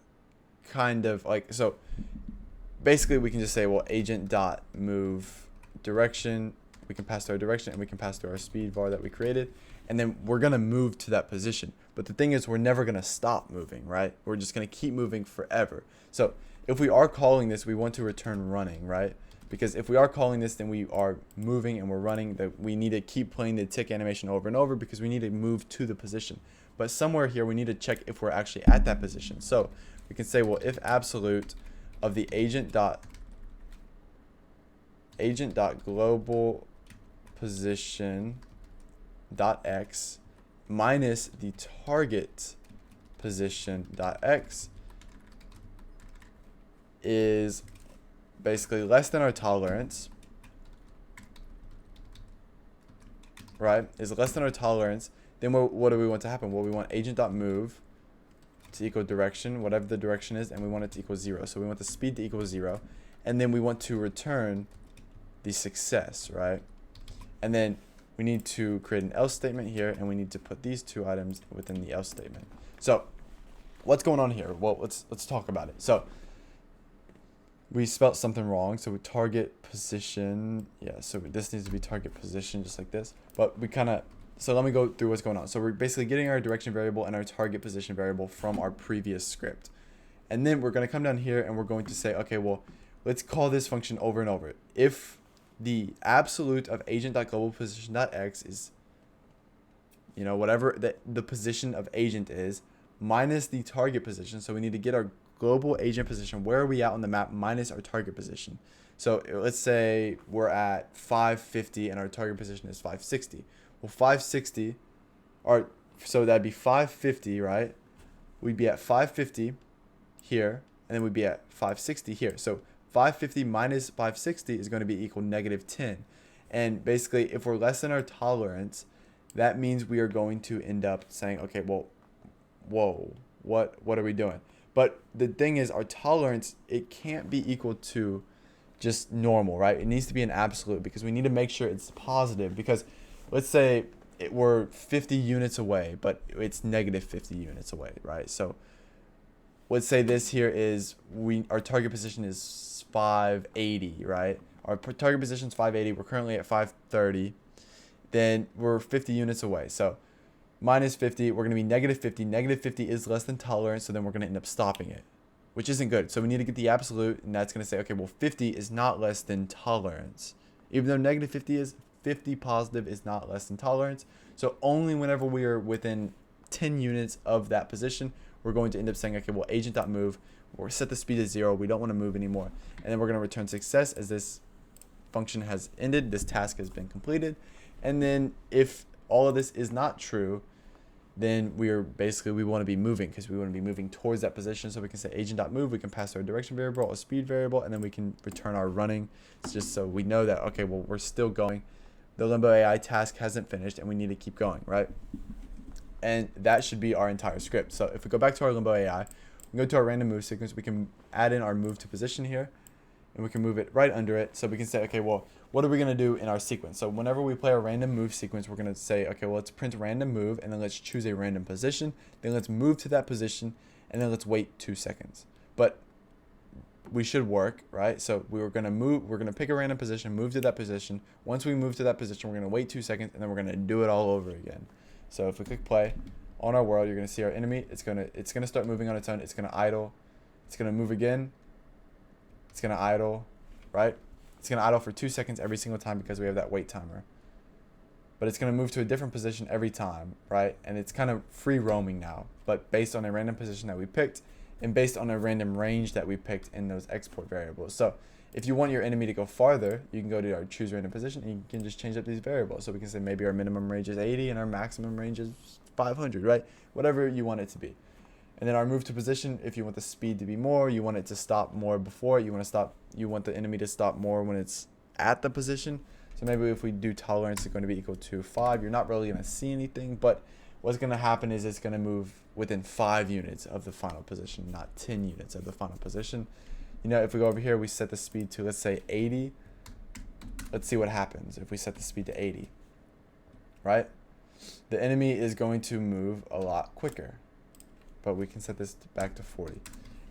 [SPEAKER 1] kind of like, so basically we can just say, well, agent dot move direction. We can pass to our direction, and we can pass to our speed var that we created, and then we're going to move to that position. But the thing is, we're never going to stop moving, right? We're just going to keep moving forever. So if we are calling this, we want to return running, right? because if we are calling this, then we are moving and we're running. That we need to keep playing the tick animation over and over because we need to move to the position. But somewhere here we need to check if we're actually at that position. So we can say, well, if absolute of the agent dot global position dot x minus the target position dot x is basically less than our tolerance, right? Is less than our tolerance. Then what do we want to happen? Well, we want agent.move to equal direction, whatever the direction is, and we want it to equal 0. So we want the speed to equal 0, and then we want to return the success, right? And then we need to create an else statement here, and we need to put these two items within the else statement. So what's going on here? Well, let's talk about it. So we spelled something wrong. So we target position. Yeah, so this needs to be target position just like this. But we kind of, so let me go through what's going on. So we're basically getting our direction variable and our target position variable from our previous script. And then we're going to come down here and we're going to say, okay, well, let's call this function over and over. If the absolute of agent.globalPosition.x is, you know, whatever the position of agent is, minus the target position. So we need to get our global agent position. Where are we at on the map minus our target position? So let's say we're at 550 and our target position is 560. Well, 560, or so that'd be 550, right? We'd be at 550 here, and then we'd be at 560 here. So 550 minus 560 is going to be equal -10. And basically, if we're less than our tolerance, that means we are going to end up saying, okay, well, whoa, what are we doing? But the thing is, our tolerance, it can't be equal to just normal, right? It needs to be an absolute because we need to make sure it's positive. Because let's say we're 50 units away, but it's -50 units away, right? So let's say this here is, our target position is 580, right? Our target position is 580. We're currently at 530. Then we're 50 units away. So minus 50, we're going to be -50. -50 is less than tolerance, so then we're going to end up stopping it, which isn't good. So we need to get the absolute, and that's going to say, okay, well, 50 is not less than tolerance. Even though -50 is, 50 positive is not less than tolerance. So only whenever we are within 10 units of that position, we're going to end up saying, okay, well, agent.move, we'll set the speed to 0. We don't want to move anymore. And then we're going to return success as this function has ended. This task has been completed. And then if all of this is not true, then we want to be moving because we want to be moving towards that position. So we can say agent.move, we can pass our direction variable, a speed variable, and then we can return our running. It's just so we know that, okay, well, we're still going. The LimboAI task hasn't finished and we need to keep going, right? And that should be our entire script. So if we go back to our LimboAI, we go to our random move sequence, we can add in our move to position here, and we can move it right under it. So we can say, okay, well, what are we going to do in our sequence? So whenever we play a random move sequence, we're going to say, okay, well, let's print random move, and then let's choose a random position. Then let's move to that position, and then let's wait 2 seconds. But we should work, right? So we're going to pick a random position, move to that position. Once we move to that position, we're going to wait 2 seconds, and then we're going to do it all over again. So if we click play on our world, you're going to see our enemy. It's going to start moving on its own. It's going to idle. It's going to move again. It's going to idle, right? It's going to idle for 2 seconds every single time because we have that wait timer. But it's going to move to a different position every time, right? And it's kind of free roaming now, but based on a random position that we picked and based on a random range that we picked in those export variables. So if you want your enemy to go farther, you can go to our choose random position and you can just change up these variables. So we can say maybe our minimum range is 80 and our maximum range is 500, right? Whatever you want it to be. And then our move to position, if you want the speed to be more, you want it to stop more before, you want the enemy to stop more when it's at the position. So maybe if we do tolerance, it's going to be equal to 5. You're not really going to see anything, but what's going to happen is it's going to move within 5 units of the final position, not 10 units of the final position. You know, if we go over here, we set the speed to, let's say, 80. Let's see what happens if we set the speed to 80, right? The enemy is going to move a lot quicker, but we can set this back to 40.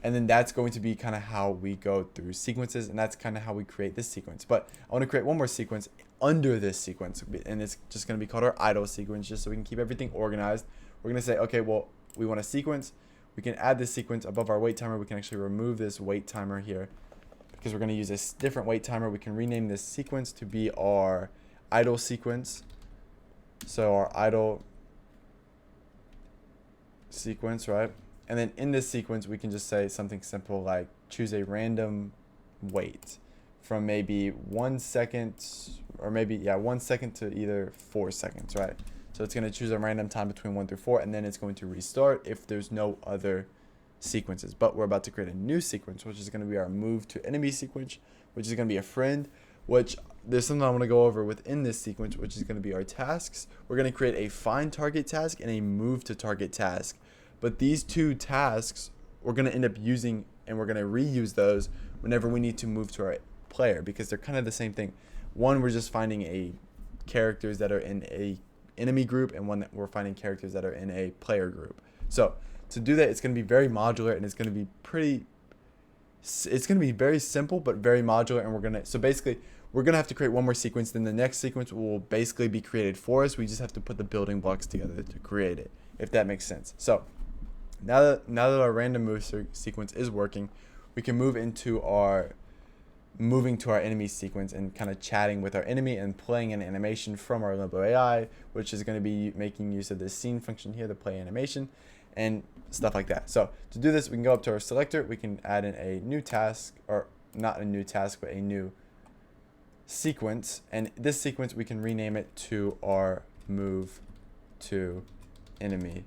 [SPEAKER 1] And then that's going to be kind of how we go through sequences, and that's kind of how we create this sequence. But I want to create one more sequence under this sequence, and it's just going to be called our idle sequence, just so we can keep everything organized. We're going to say, okay, well, we want a sequence. We can add this sequence above our wait timer. We can actually remove this wait timer here because we're going to use a different wait timer, we can rename this sequence to be our idle sequence. So our idle sequence, right? And then in this sequence, we can just say something simple like choose a random wait from maybe 1 second, or maybe 1 second to either 4 seconds, right? So it's going to choose a random time between 1 through 4, and then it's going to restart if there's no other sequences. But we're about to create a new sequence, which is going to be our move to enemy sequence, which is going to be a friend, which there's something I want to go over within this sequence, which is going to be our tasks. We're going to create a find target task and a move to target task. But these two tasks we're going to end up using, and we're going to reuse those whenever we need to move to our player, because they're kind of the same thing. One, we're just finding a characters that are in a enemy group, and one that we're finding characters that are in a player group. So to do that, it's going to be very modular, and it's going to be very simple but very modular. And so basically we're going to have to create one more sequence, then the next sequence will basically be created for us. We just have to put the building blocks together to create it, if that makes sense. So now that our random move sequence is working, we can moving to our enemy sequence and kind of chatting with our enemy and playing an animation from our LimboAI, which is going to be making use of this scene function here to play animation and stuff like that. So to do this, we can go up to our selector, we can add in a new task, or not a new task, but a new sequence. And this sequence, we can rename it to our move to enemy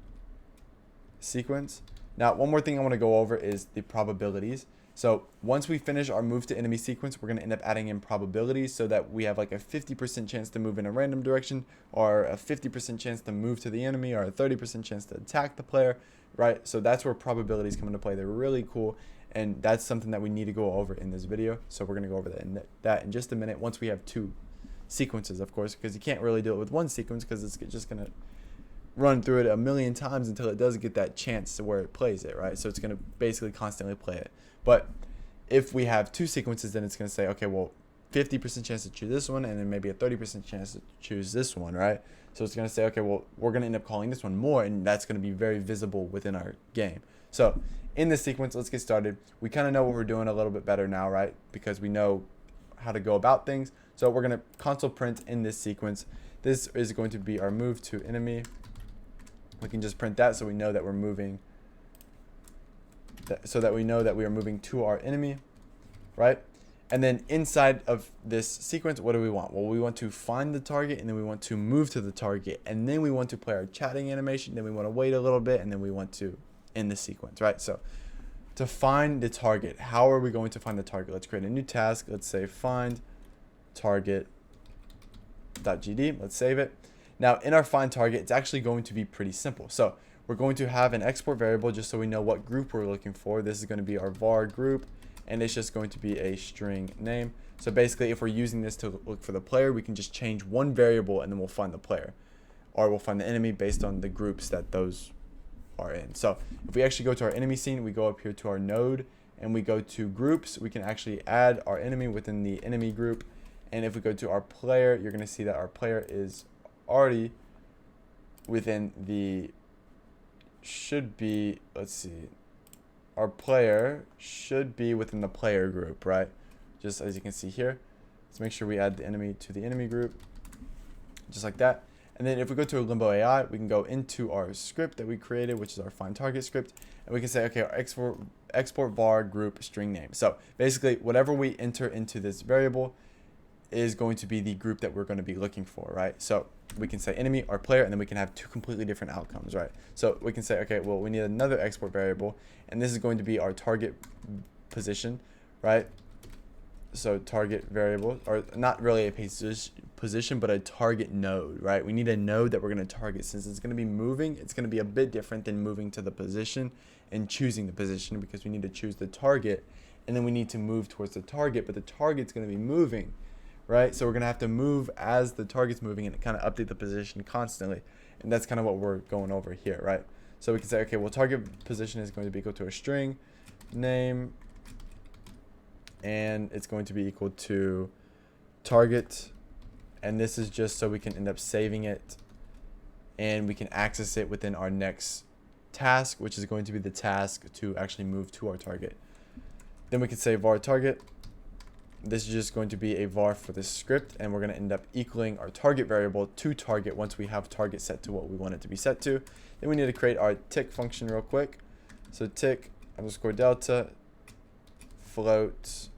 [SPEAKER 1] sequence. Now, one more thing I want to go over is the probabilities. So once we finish our move to enemy sequence, we're going to end up adding in probabilities so that we have like a 50% chance to move in a random direction, or a 50% chance to move to the enemy, or a 30% chance to attack the player, right? So that's where probabilities come into play. They're really cool, and that's something that we need to go over in this video. So we're going to go over that in just a minute, once we have two sequences, of course, because you can't really do it with one sequence because it's just going to run through it a million times until it does get that chance to where it plays it, right? So it's going to basically constantly play it. But if we have two sequences, then it's going to say, okay, well, 50% chance to choose this one, and then maybe a 30% chance to choose this one, right? So it's going to say, okay, well, we're going to end up calling this one more, and that's going to be very visible within our game. So in this sequence, let's get started. We kind of know what we're doing a little bit better now, right? Because we know how to go about things. So we're going to console print in this sequence. This is going to be our move to enemy. We can just print that so we know that we're moving, so that we know that we are moving to our enemy, right? And then inside of this sequence, what do we want? Well, we want to find the target, and then we want to move to the target, and then we want to play our chatting animation, then we want to wait a little bit, and then we want to end the sequence, right? So to find the target, how are we going to find the target? Let's create a new task. Let's say find target.gd. Let's save it. Now in our find target, it's actually going to be pretty simple. So we're going to have an export variable just so we know what group we're looking for. This is going to be our var group, and it's just going to be a string name. So basically, if we're using this to look for the player, we can just change one variable and then we'll find the player, or we'll find the enemy based on the groups that those are in. So if we actually go to our enemy scene, we go up here to our node and we go to groups, we can actually add our enemy within the enemy group. And if we go to our player, you're going to see that our player is already within the, should be, let's see, our player should be within the player group, right? Just as you can see here. Let's make sure we add the enemy to the enemy group, just like that. And then if we go to LimboAI, we can go into our script that we created, which is our find target script, and we can say, okay, our export var group string name. So basically, whatever we enter into this variable is going to be the group that we're going to be looking for, right? So we can say enemy, our player, and then we can have two completely different outcomes, right? So we can say, okay, well, we need another export variable, and this is going to be our target position, right? So target variable, or not really a position, but a target node, right? We need a node that we're going to target. Since it's going to be moving, it's going to be a bit different than moving to the position and choosing the position, because we need to choose the target, and then we need to move towards the target, but the target's going to be moving, right? So we're going to have to move as the target's moving and kind of update the position constantly. And that's kind of what we're going over here, right? So we can say, okay, well, target position is going to be equal to a string name, and it's going to be equal to target. And this is just so we can end up saving it and we can access it within our next task, which is going to be the task to actually move to our target. Then we can say var target, this is just going to be a var for this script, and we're going to end up equaling our target variable to target once we have target set to what we want it to be set to. Then we need to create our tick function real quick. So tick underscore delta float,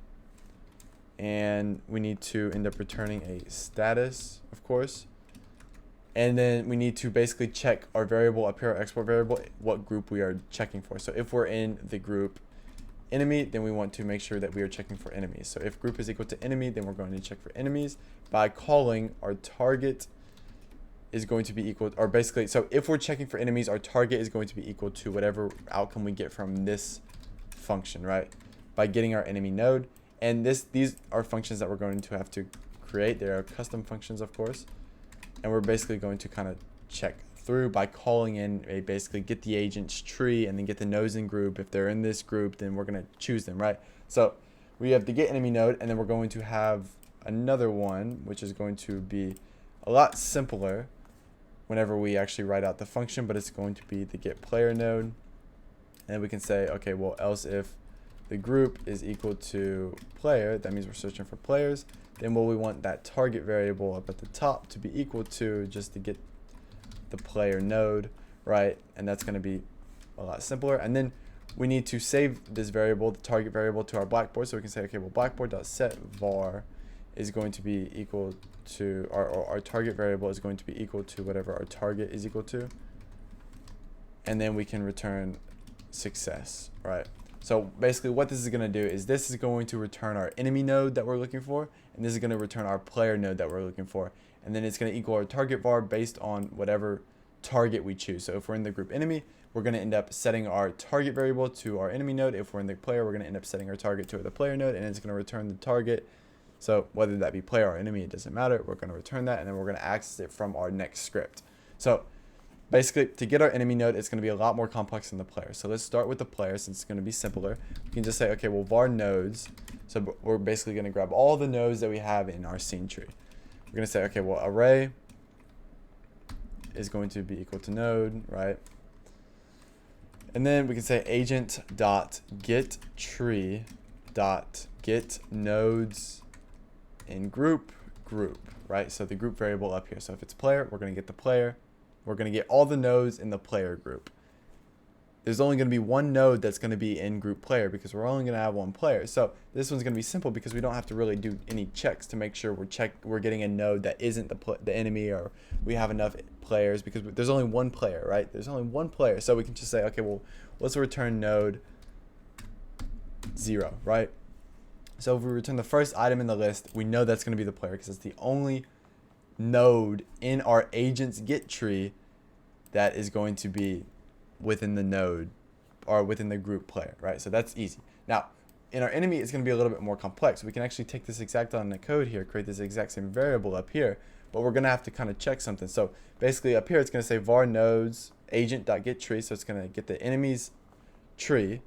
[SPEAKER 1] and we need to end up returning a status, of course. And then we need to basically check our variable up here, our export variable, what group we are checking for. So if we're in the group enemy, then we want to make sure that we are checking for enemies. So if group is equal to enemy, then we're going to check for enemies by calling our target is going to be equal, or basically, so if we're checking for enemies, our target is going to be equal to whatever outcome we get from this function, right? By getting our enemy node. And these are functions that we're going to have to create. They are custom functions, of course. And we're basically going to kind of check through by calling in a basically get the agent's tree and then get the nodes in group. If they're in this group, then we're going to choose them, right? So we have the get enemy node, and then we're going to have another one, which is going to be a lot simpler whenever we actually write out the function, but it's going to be the get player node. And we can say, okay, well, else if the group is equal to player, that means we're searching for players. Then we want that target variable up at the top to be equal to just to get the player node, right? And that's going to be a lot simpler. And then we need to save this variable, the target variable, to our blackboard. So we can say, okay, well, blackboard.set var is going to be equal to our target variable is going to be equal to whatever our target is equal to. And then we can return success, right? So basically what this is going to do is this is going to return our enemy node that we're looking for, and this is going to return our player node that we're looking for. And then it's going to equal our target var based on whatever target we choose. So if we're in the group enemy, we're going to end up setting our target variable to our enemy node. If we're in the player, we're going to end up setting our target to the player node, and it's going to return the target. So whether that be player or enemy, it doesn't matter. We're going to return that, and then we're going to access it from our next script. So basically, to get our enemy node, it's going to be a lot more complex than the player. So let's start with the player since it's going to be simpler. We can just say, okay, well, var nodes. So we're basically going to grab all the nodes that we have in our scene tree. We're going to say, okay, well, array is going to be equal to node, right? And then we can say agent.getTree.get nodes in group, right? So the group variable up here. So if it's player, we're going to get the player. We're going to get all the nodes in the player group. There's only going to be one node that's going to be in group player because we're only going to have one player. So this one's going to be simple because we don't have to really do any checks to make sure we're getting a node that isn't the enemy, or we have enough players because there's only one player, right? There's only one player. So we can just say, okay, well, let's return node 0, right? So if we return the first item in the list, we know that's going to be the player because it's the only node in our agent's get tree that is going to be within the node or within the group player, right? So that's easy. Now in our enemy, it's going to be a little bit more complex. We can actually take this exact line of code here, create this exact same variable up here, but we're going to have to kind of check something. So basically up here, it's going to say var nodes agent.getTree. So it's going to get the enemy's tree,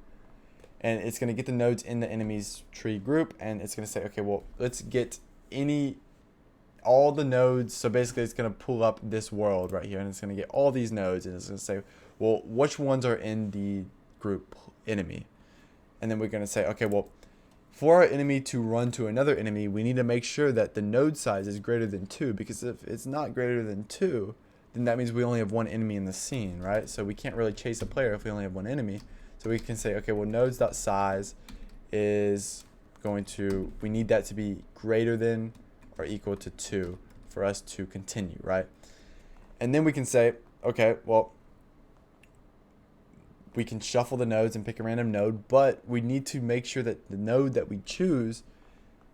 [SPEAKER 1] and it's going to get the nodes in the enemy's tree group, and it's going to say, okay, well, let's get all the nodes. So basically it's going to pull up this world right here, and it's going to get all these nodes, and it's going to say, well, which ones are in the group enemy? And then we're going to say, okay, well, for our enemy to run to another enemy, we need to make sure that the node size is greater than 2, because if it's not greater than 2, then that means we only have one enemy in the scene, right? So we can't really chase a player if we only have one enemy. So we can say, okay, well, nodes.size is going to, we need that to be greater than or equal to 2 for us to continue, right? And then we can say, okay, well, we can shuffle the nodes and pick a random node, but we need to make sure that the node that we choose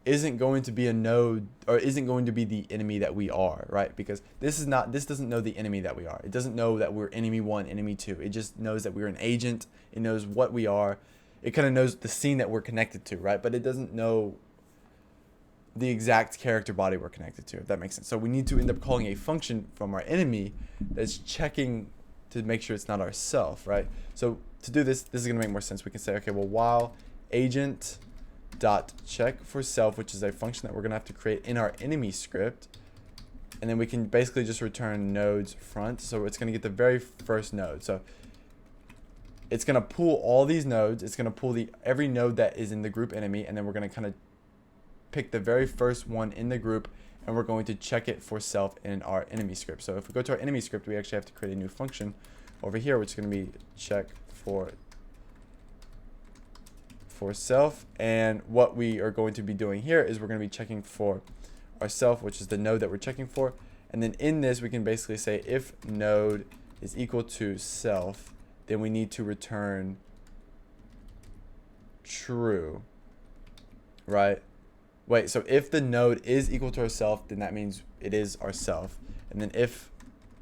[SPEAKER 1] isn't going to be a node, or isn't going to be the enemy that we are, right? Because this doesn't know the enemy that we are. It doesn't know that we're enemy 1, enemy 2. It just knows that we're an agent. It knows what we are. It kind of knows the scene that we're connected to, right? But it doesn't know the exact character body we're connected to, if that makes sense. So we need to end up calling a function from our enemy that's checking to make sure it's not ourself, right? So to do this is going to make more sense. We can say, okay, well, while agent dot check for self, which is a function that we're going to have to create in our enemy script, and then we can basically just return nodes front. So it's going to get the very first node. So it's going to pull all these nodes. It's going to pull every node that is in the group enemy, and then we're going to kind of pick the very first one in the group, and we're going to check it for self in our enemy script. So if we go to our enemy script, we actually have to create a new function over here, which is going to be check for self. And what we are going to be doing here is we're going to be checking for ourself, which is the node that we're checking for. And then in this, we can basically say if node is equal to self, then we need to return true, right? Wait, so if the node is equal to ourself, then that means it is ourself. And then if,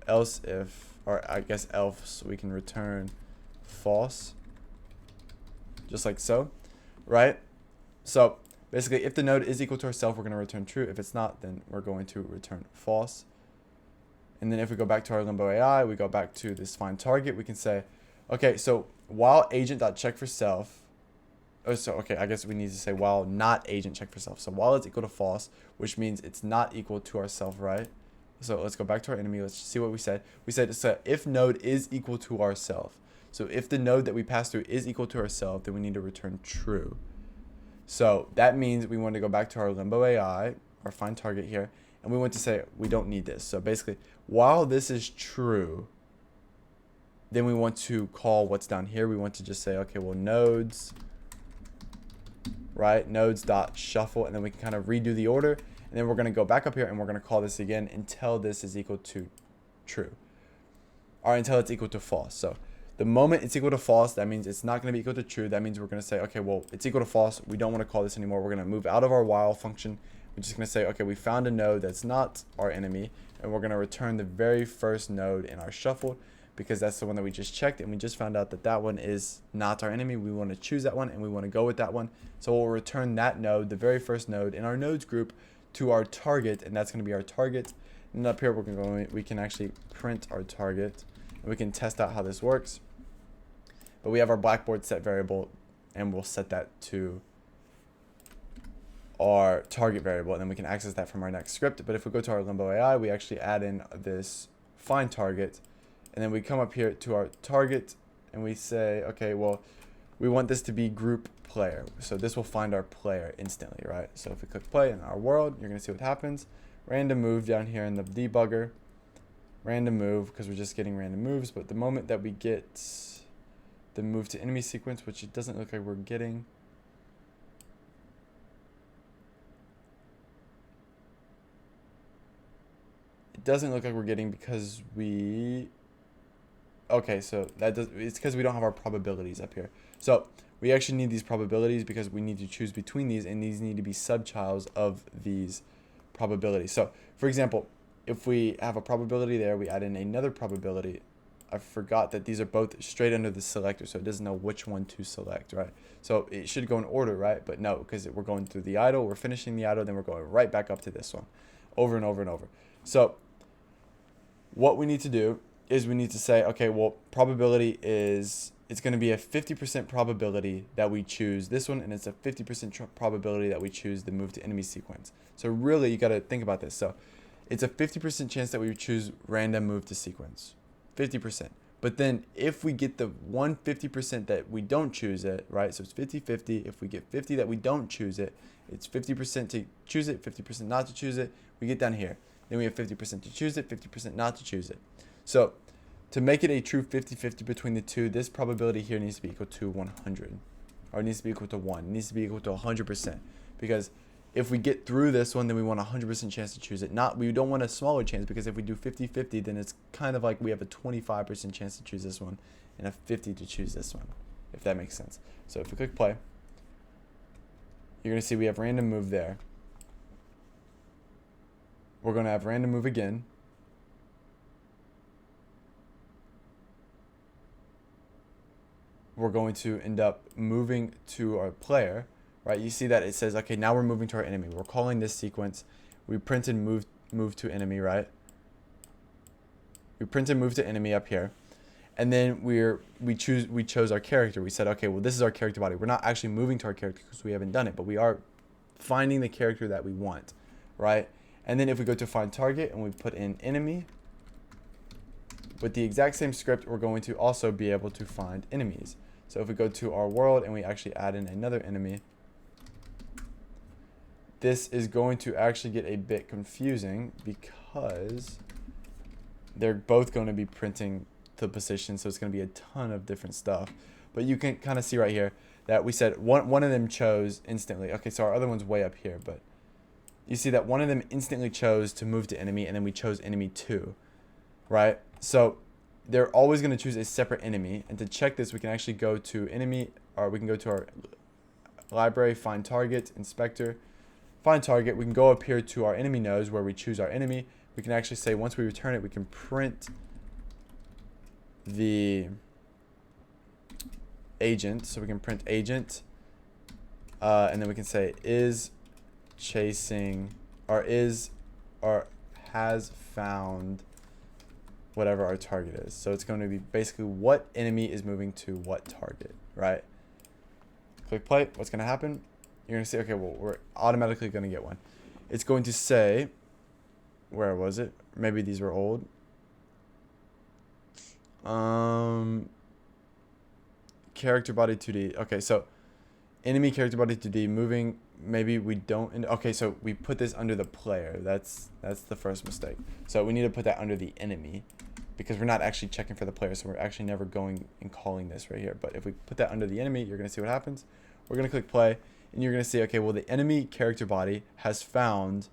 [SPEAKER 1] else if, or I guess else, we can return false, just like so, right? So basically, if the node is equal to ourself, we're going to return true. If it's not, then we're going to return false. And then if we go back to our LimboAI, we go back to this find target, we can say, okay, so while agent.check for self, okay, I guess we need to say while not agent check for self. So while it's equal to false, which means it's not equal to ourself, right? So let's go back to our enemy. Let's see what we said. We said so if node is equal to ourself. So if the node that we pass through is equal to ourself, then we need to return true. So that means we want to go back to our LimboAI, our find target here, and we want to say we don't need this. So basically, while this is true, then we want to call what's down here. We want to just say, okay, well, nodes, right? Nodes dot shuffle, and then we can kind of redo the order. And then we're going to go back up here and we're going to call this again until this is equal to true, or until it's equal to false. So the moment it's equal to false, that means it's not going to be equal to true. That means we're going to say, okay, well, it's equal to false. We don't want to call this anymore. We're going to move out of our while function. We're just going to say, okay, we found a node that's not our enemy, and we're going to return the very first node in our shuffle, because that's the one that we just checked, and we just found out that that one is not our enemy. We want to choose that one, and we want to go with that one. So we'll return that node, the very first node in our nodes group, to our target, and that's going to be our target. And up here, we can actually print our target, and we can test out how this works. But we have our Blackboard set variable, and we'll set that to our target variable, and then we can access that from our next script. But if we go to our LimboAI, we actually add in this find target, and then we come up here to our target, and we say, okay, well, we want this to be group player. So this will find our player instantly, right? So if we click play in our world, you're going to see what happens. Random move down here in the debugger. Random move, because we're just getting random moves. But the moment that we get the move to enemy sequence, which it doesn't look like we're getting. It doesn't look like we're getting because we... Okay, so it's because we don't have our probabilities up here. So we actually need these probabilities because we need to choose between these, and these need to be subchilds of these probabilities. So for example, if we have a probability there, we add in another probability. I forgot that these are both straight under the selector, so it doesn't know which one to select, right? So it should go in order, right? But no, because we're going through the idle, we're finishing the idle, then we're going right back up to this one over and over and over. So what we need to do is we need to say, okay, well, probability is, it's going to be a 50% probability that we choose this one, and it's a 50% probability that we choose the move to enemy sequence. So really, you got to think about this. So it's a 50% chance that we would choose random move to sequence, 50%. But then if we get the 150% that we don't choose it, right? So it's 50-50. If we get 50 that we don't choose it, it's 50% to choose it, 50% not to choose it. We get down here. Then we have 50% to choose it, 50% not to choose it. So to make it a true 50-50 between the two, this probability here needs to be equal to 100, or it needs to be equal to 1. It needs to be equal to 100%, because if we get through this one, then we want a 100% chance to choose it. We don't want a smaller chance, because if we do 50-50, then it's kind of like we have a 25% chance to choose this one and a 50 to choose this one, if that makes sense. So if we click play, you're going to see we have random move there. We're going to have random move again. We're going to end up moving to our player, right? You see that it says, okay, now we're moving to our enemy. We're calling this sequence. We printed move to enemy, right? We printed move to enemy up here. And then we chose our character. We said, okay, well, this is our character body. We're not actually moving to our character because we haven't done it, but we are finding the character that we want, right? And then if we go to find target and we put in enemy, with the exact same script, we're going to also be able to find enemies. So if we go to our world and we actually add in another enemy, this is going to actually get a bit confusing because they're both going to be printing the position, so it's going to be a ton of different stuff. But you can kind of see right here that we said one of them chose instantly. Okay, so our other one's way up here, but you see that one of them instantly chose to move to enemy, and then we chose enemy 2, right? So they're always going to choose a separate enemy, and to check this, we can actually go to enemy, or we can go to our library, find target, inspector, find target. We can go up here to our enemy nodes where we choose our enemy. We can actually say once we return it, we can print the agent. So we can print agent, and then we can say is chasing, or is, or has found whatever our target is. So it's going to be basically what enemy is moving to what target, right? Click play. What's going to happen? You're going to say, okay, well, we're automatically going to get one. It's going to say, where was it? Maybe these were old. Character body 2D. Okay, so enemy character body 2D moving. Maybe we don't. Okay, so we put this under the player. That's the first mistake. So we need to put that under the enemy because we're not actually checking for the player. So we're actually never going and calling this right here. But if we put that under the enemy, you're going to see what happens. We're going to click play, and you're going to see, okay, well, the enemy character body has found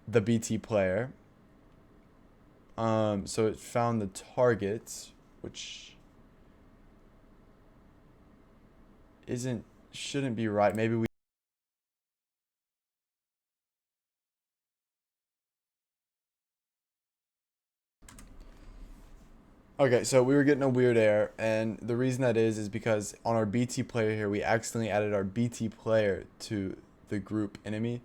[SPEAKER 1] the BT player. So it found the target, which shouldn't be right. Maybe we. Okay, so we were getting a weird error, and the reason that is because on our BT player here, we accidentally added our BT player to the group enemy.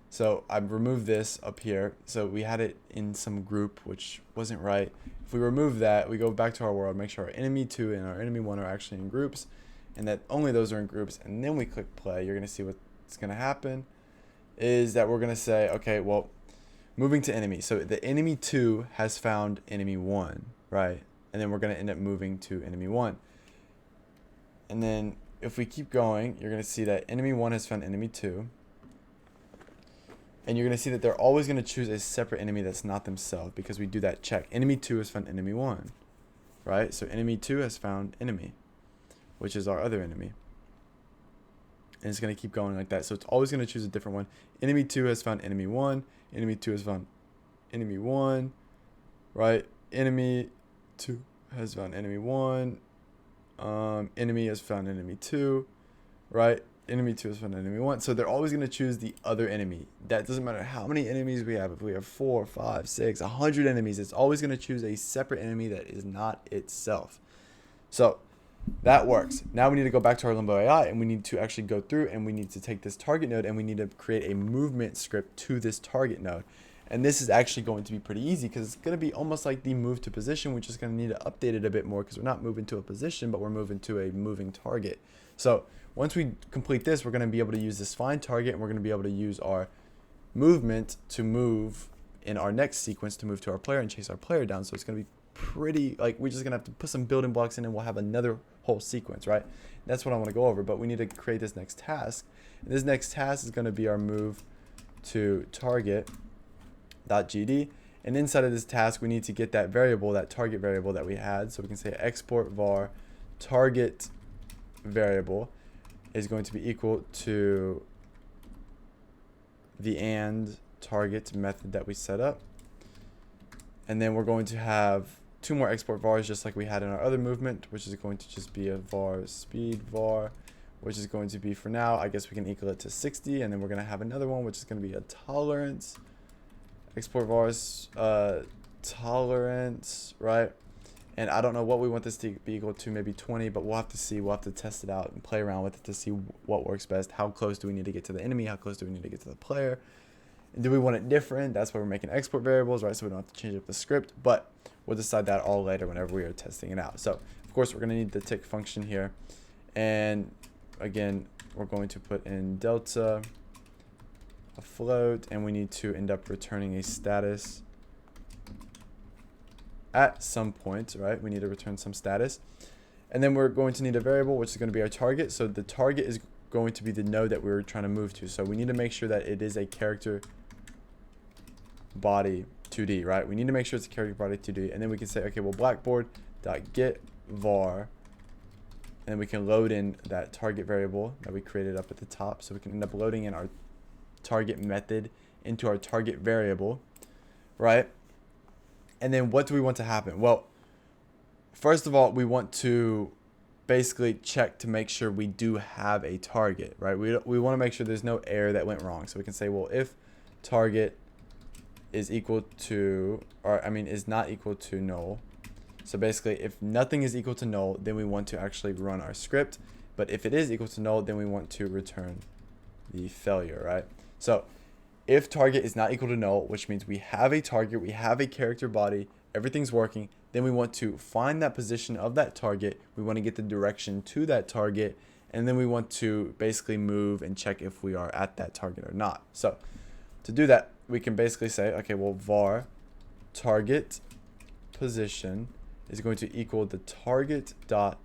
[SPEAKER 1] So I've removed this up here. So we had it in some group, which wasn't right. If we remove that, we go back to our world, make sure our enemy 2 and our enemy 1 are actually in groups, and that only those are in groups, and then we click play. You're going to see what's going to happen is that we're going to say, okay, well, moving to enemy. So the enemy 2 has found enemy 1, right? And then we're going to end up moving to enemy 1. And then if we keep going, you're going to see that enemy 1 has found enemy 2. And you're going to see that they're always going to choose a separate enemy that's not themselves because we do that check. Enemy 2 has found enemy 1, right? So enemy 2 has found enemy, which is our other enemy. And it's going to keep going like that. So it's always going to choose a different one. Enemy 2 has found enemy 1. Enemy 2 has found enemy 1, right? Enemy 2 has found enemy 1. Enemy has found enemy 2, right? Enemy 2 has found enemy 1. So they're always going to choose the other enemy. That doesn't matter how many enemies we have. If we have 4, 5, 6, 100 enemies, it's always going to choose a separate enemy that is not itself. So that works. Now we need to go back to our LimboAI, and we need to actually go through, and we need to take this target node, and we need to create a movement script to this target node. And this is actually going to be pretty easy because it's going to be almost like the move to position. We're just going to need to update it a bit more because we're not moving to a position, but we're moving to a moving target. So once we complete this, we're going to be able to use this find target, and we're going to be able to use our movement to move in our next sequence to move to our player and chase our player down. So it's going to be pretty, like, we're just going to have to put some building blocks in, and we'll have another whole sequence, right? That's what I want to go over, but we need to create this next task. And this next task is going to be our move to target.gd, and inside of this task we need to get that variable, that target variable that we had. So we can say export var target variable is going to be equal to the and target method that we set up, and then we're going to have 2 more export vars just like we had in our other movement, which is going to just be a var speed var, which is going to be, for now, I guess we can equal it to 60, and then we're going to have another one which is going to be a tolerance. Export vars tolerance, right? And I don't know what we want this to be equal to, maybe 20, but we'll have to see. We'll have to test it out and play around with it to see what works best. How close do we need to get to the enemy? How close do we need to get to the player? And do we want it different? That's why we're making export variables, right? So we don't have to change up the script, but we'll decide that all later whenever we are testing it out. So of course we're going to need the tick function here. And again, we're going to put in delta, a float, and we need to end up returning a status at some point, right? We need to return some status. And then we're going to need a variable, which is going to be our target. So the target is going to be the node that we're trying to move to. So we need to make sure that it is a character body 2D, right? We need to make sure it's a character body 2D, and then we can say, okay, well, blackboard.get var, and then we can load in that target variable that we created up at the top. So we can end up loading in our target method into our target variable, right? And then what do we want to happen? Well, first of all, we want to basically check to make sure we do have a target, right? We want to make sure there's no error that went wrong. So we can say, well, if target is equal to, or I mean, is not equal to null. So basically, if nothing is equal to null, then we want to actually run our script. But if it is equal to null, then we want to return the failure, right? So if target is not equal to null, which means we have a target, we have a character body, everything's working, then we want to find that position of that target. We want to get the direction to that target, and then we want to basically move and check if we are at that target or not. So to do that, we can basically say, okay, well, var target position is going to equal the target dot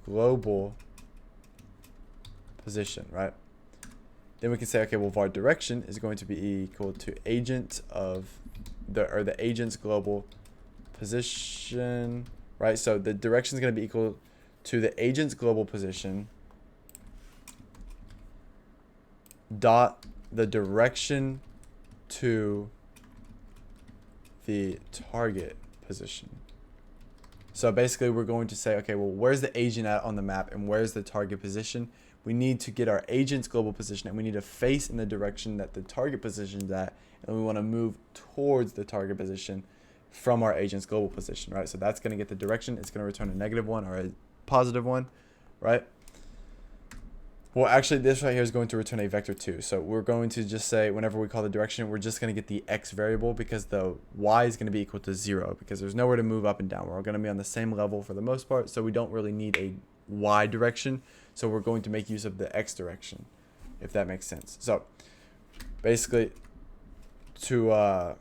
[SPEAKER 1] global position, right? Then we can say, okay, well, var direction is going to be equal to agent of the agent's global position, right? So the direction is going to be equal to the agent's global position dot the direction to the target position. So basically we're going to say, okay, well, where's the agent at on the map and where's the target position? We need to get our agent's global position, and we need to face in the direction that the target position is at, and we want to move towards the target position from our agent's global position, right? So that's going to get the direction. It's going to return a -1 or a +1, right? Well, actually, this right here is going to return a vector2. So we're going to just say, whenever we call the direction, we're just going to get the x variable, because the y is going to be equal to 0, because there's nowhere to move up and down. We're going to be on the same level for the most part, so we don't really need a y direction. So we're going to make use of the x direction, if that makes sense. So basically, to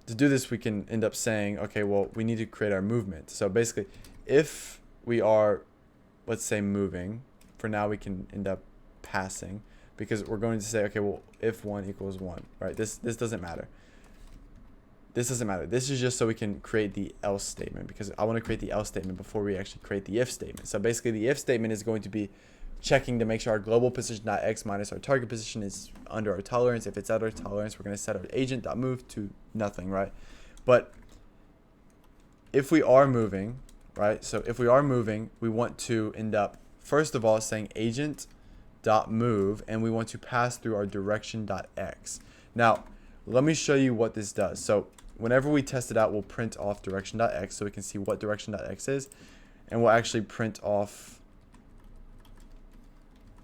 [SPEAKER 1] do this, we can end up saying, okay, well, we need to create our movement. So basically, if we are, let's say, moving, for now we can end up passing, because we're going to say, okay, well, if 1 equals 1, right? This doesn't matter. This doesn't matter. This is just so we can create the else statement, because I want to create the else statement before we actually create the if statement. So basically, the if statement is going to be checking to make sure our global position.x minus our target position is under our tolerance. If it's out of our tolerance, we're going to set our agent.move to nothing, right? But if we are moving, right? So if we are moving, we want to end up, first of all, saying agent.move, and we want to pass through our direction.x. Now, let me show you what this does. So whenever we test it out, we'll print off direction.x so we can see what direction.x is, and we'll actually print off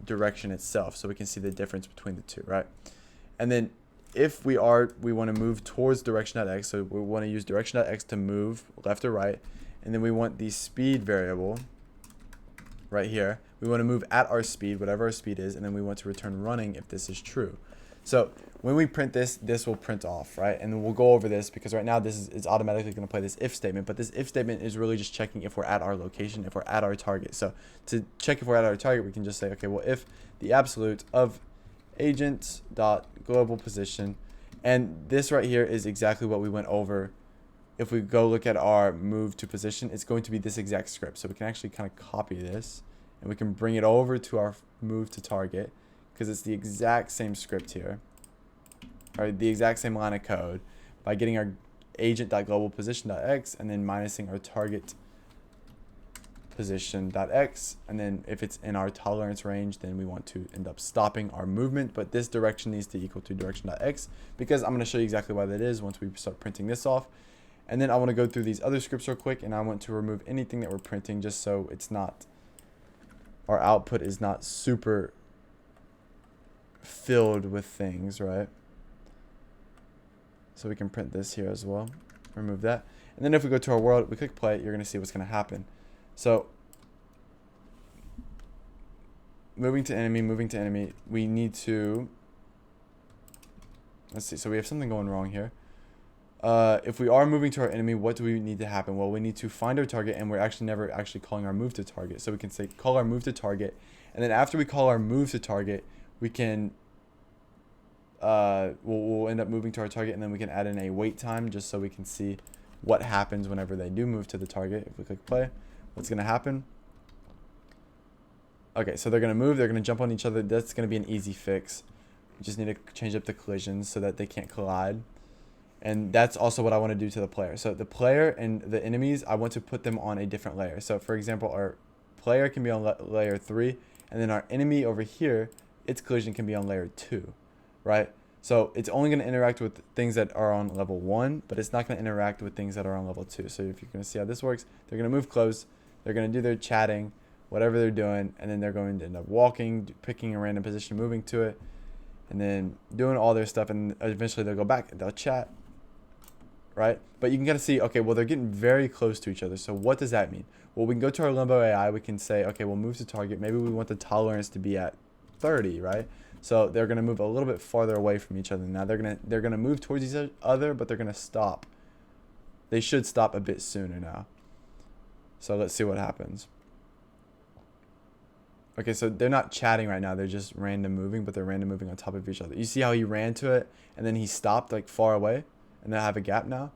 [SPEAKER 1] direction itself so we can see the difference between the two, right? And then if we want to move towards direction.x, so we want to use direction.x to move left or right, and then we want the speed variable right here. We want to move at our speed, whatever our speed is, and then we want to return running if this is true. So when we print this, this will print off, right? And then we'll go over this, because right now this is automatically going to play this if statement, but this if statement is really just checking if we're at our location, if we're at our target. So to check if we're at our target, we can just say, okay, well, if the absolute of agent.global position, and this right here is exactly what we went over. If we go look at our move to position, it's going to be this exact script. So we can actually kind of copy this, and we can bring it over to our move to target, because it's the exact same script here, or the exact same line of code, by getting our agent.global position.x and then minusing our target position.x, and then if it's in our tolerance range, then we want to end up stopping our movement, but this direction needs to equal to direction.x, because I'm going to show you exactly why that is once we start printing this off. And then I want to go through these other scripts real quick, and I want to remove anything that we're printing, just so it's not, our output is not super filled with things, right? So we can print this here as well, remove that. And then if we go to our world, we click play, you're going to see what's going to happen. So moving to enemy, we need to, let's see, so we have something going wrong here. If we are moving to our enemy, what do we need to happen? Well, we need to find our target, and we're actually never actually calling our move to target. So we can say call our move to target, And then after we call our move to target, we can we'll end up moving to our target, and then we can add in a wait time just so we can see what happens whenever they do move to the target. If we click play, what's going to happen? Okay, so they're going to move, they're going to jump on each other. That's going to be an easy fix. We just need to change up the collisions so that they can't collide. And that's also what I want to do to the player. So the player and the enemies, I want to put them on a different layer. So for example, our player can be on layer 3, and then our enemy over here, its collision can be on layer 2, right? So it's only going to interact with things that are on level 1, but it's not going to interact with things that are on level 2. So if you're going to see how this works, they're going to move close, they're going to do their chatting, whatever they're doing, and then they're going to end up walking, picking a random position, moving to it, and then doing all their stuff, and eventually they'll go back and they'll chat, right? But you can kind of see, okay, well, they're getting very close to each other. So what does that mean? Well, we can go to our LimboAI. We can say, okay, we'll move to target. Maybe we want the tolerance to be at 30, right? So they're going to move a little bit farther away from each other. Now they're going to move towards each other, but they're going to stop. They should stop a bit sooner now. So let's see what happens. Okay, so they're not chatting right now. They're just random moving, but they're random moving on top of each other. You see how he ran to it, and then he stopped like far away, and then I have a gap now.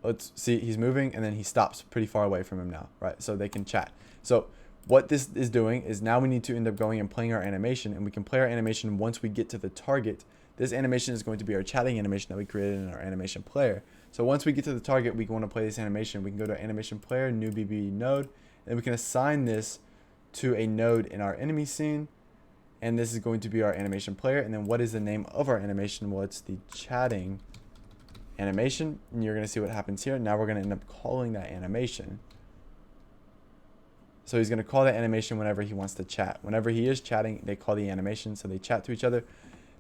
[SPEAKER 1] Let's see, he's moving, and then he stops pretty far away from him now, right? So they can chat. So what this is doing is now we need to end up going and playing our animation, and we can play our animation once we get to the target. This animation is going to be our chatting animation that we created in our animation player. So once we get to the target, we want to play this animation. We can go to animation player, new BB node, and we can assign this to a node in our enemy scene, and this is going to be our animation player. And then what is the name of our animation? Well, it's the chatting animation, and you're going to see what happens here. Now we're going to end up calling that animation. So he's going to call that animation whenever he wants to chat. Whenever he is chatting, they call the animation, so they chat to each other.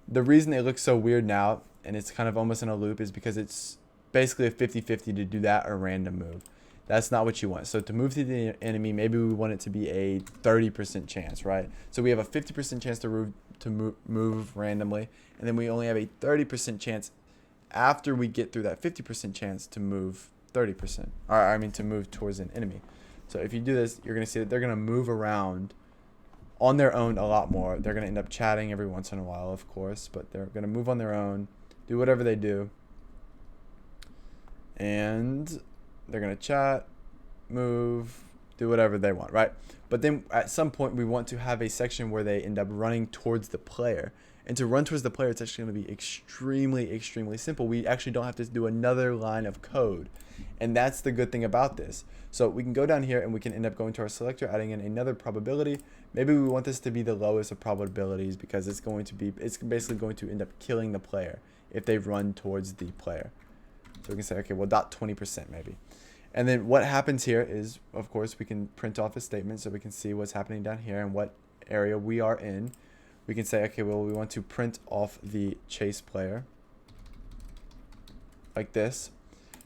[SPEAKER 1] The reason it looks so weird now, and it's kind of almost in a loop, is because it's basically a 50-50 to do that or random move. That's not what you want. So to move to the enemy, maybe we want it to be a 30% chance, right? So we have a 50% chance to move randomly, and then we only have a 30% chance after we get through that 50% chance to move 30%. Or I mean to move towards an enemy. So if you do this, you're going to see that they're going to move around on their own a lot more. They're going to end up chatting every once in a while, of course, but they're going to move on their own, do whatever they do. And they're going to chat, move, do whatever they want, right? But then at some point, we want to have a section where they end up running towards the player. And to run towards the player, it's actually going to be extremely, extremely simple. We actually don't have to do another line of code. And that's the good thing about this. So we can go down here and we can end up going to our selector, adding in another probability. Maybe we want this to be the lowest of probabilities because it's basically going to end up killing the player if they run towards the player. So we can say, okay, well, .20% maybe. And then what happens here is, of course, we can print off a statement so we can see what's happening down here and what area we are in. We can say, okay, well, we want to print off the chase player like this.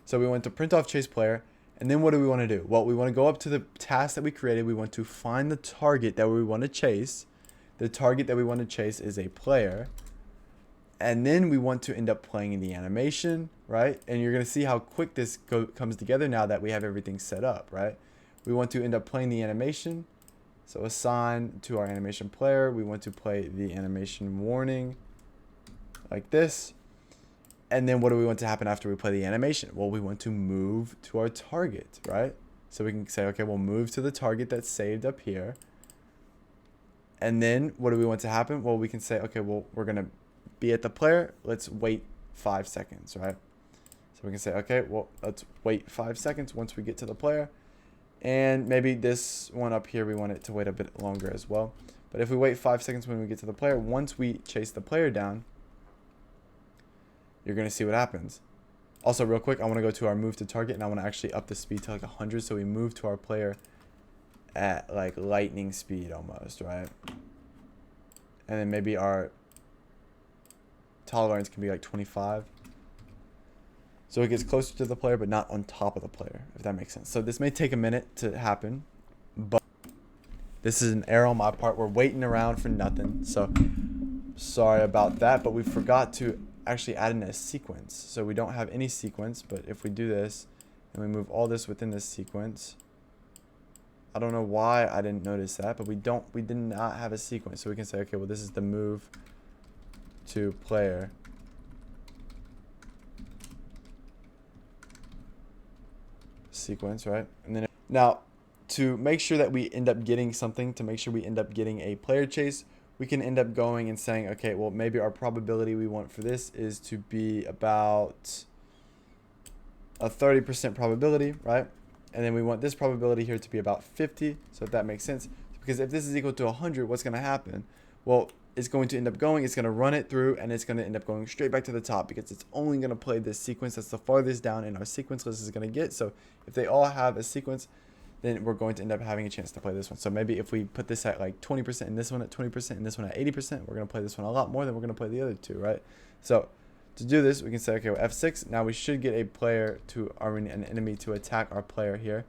[SPEAKER 1] So we want to print off chase player. And then what do we want to do? Well, we want to go up to the task that we created. We want to find the target that we want to chase. The target that we want to chase is a player. And then we want to end up playing the animation, right? And you're going to see how quick this comes together now that we have everything set up, right? We want to end up playing the animation. So assign to our animation player. We want to play the animation warning like this. And then what do we want to happen after we play the animation? Well, we want to move to our target, right? So we can say, okay, we'll move to the target that's saved up here. And then what do we want to happen? Well, we can say, okay, well, we're going to be at the player. Let's wait 5 seconds, right? So we can say, okay, well, let's wait 5 seconds once we get to the player. And maybe this one up here, we want it to wait a bit longer as well. But if we wait 5 seconds when we get to the player, once we chase the player down, you're going to see what happens. Also, real quick, I want to go to our move to target, and I want to actually up the speed to like 100, so we move to our player at like lightning speed almost, right? And then maybe our tolerance can be like 25. So it gets closer to the player, but not on top of the player, if that makes sense. So this may take a minute to happen, but this is an error on my part. We're waiting around for nothing. So sorry about that, but we forgot to actually add in a sequence. So we don't have any sequence, but if we do this and we move all this within this sequence, I don't know why I didn't notice that, but we did not have a sequence. So we can say, okay, well, this is the move to player. Sequence, right? And then now to make sure that we end up getting something, to make sure we end up getting a player chase, we can end up going and saying, okay, well, maybe our probability we want for this is to be about a 30% probability, right? And then we want this probability here to be about 50. So if that makes sense, because if this is equal to 100, what's going to happen? Well, it's going to end up going, it's going to run it through, and it's going to end up going straight back to the top because it's only going to play this sequence that's the farthest down in our sequence list is going to get. So if they all have a sequence, then we're going to end up having a chance to play this one. So maybe if we put this at like 20% and this one at 20% and this one at 80%, we're going to play this one a lot more than we're going to play the other two, right? So to do this, we can say, okay, well, F6. Now we should get a player to, an enemy to attack our player here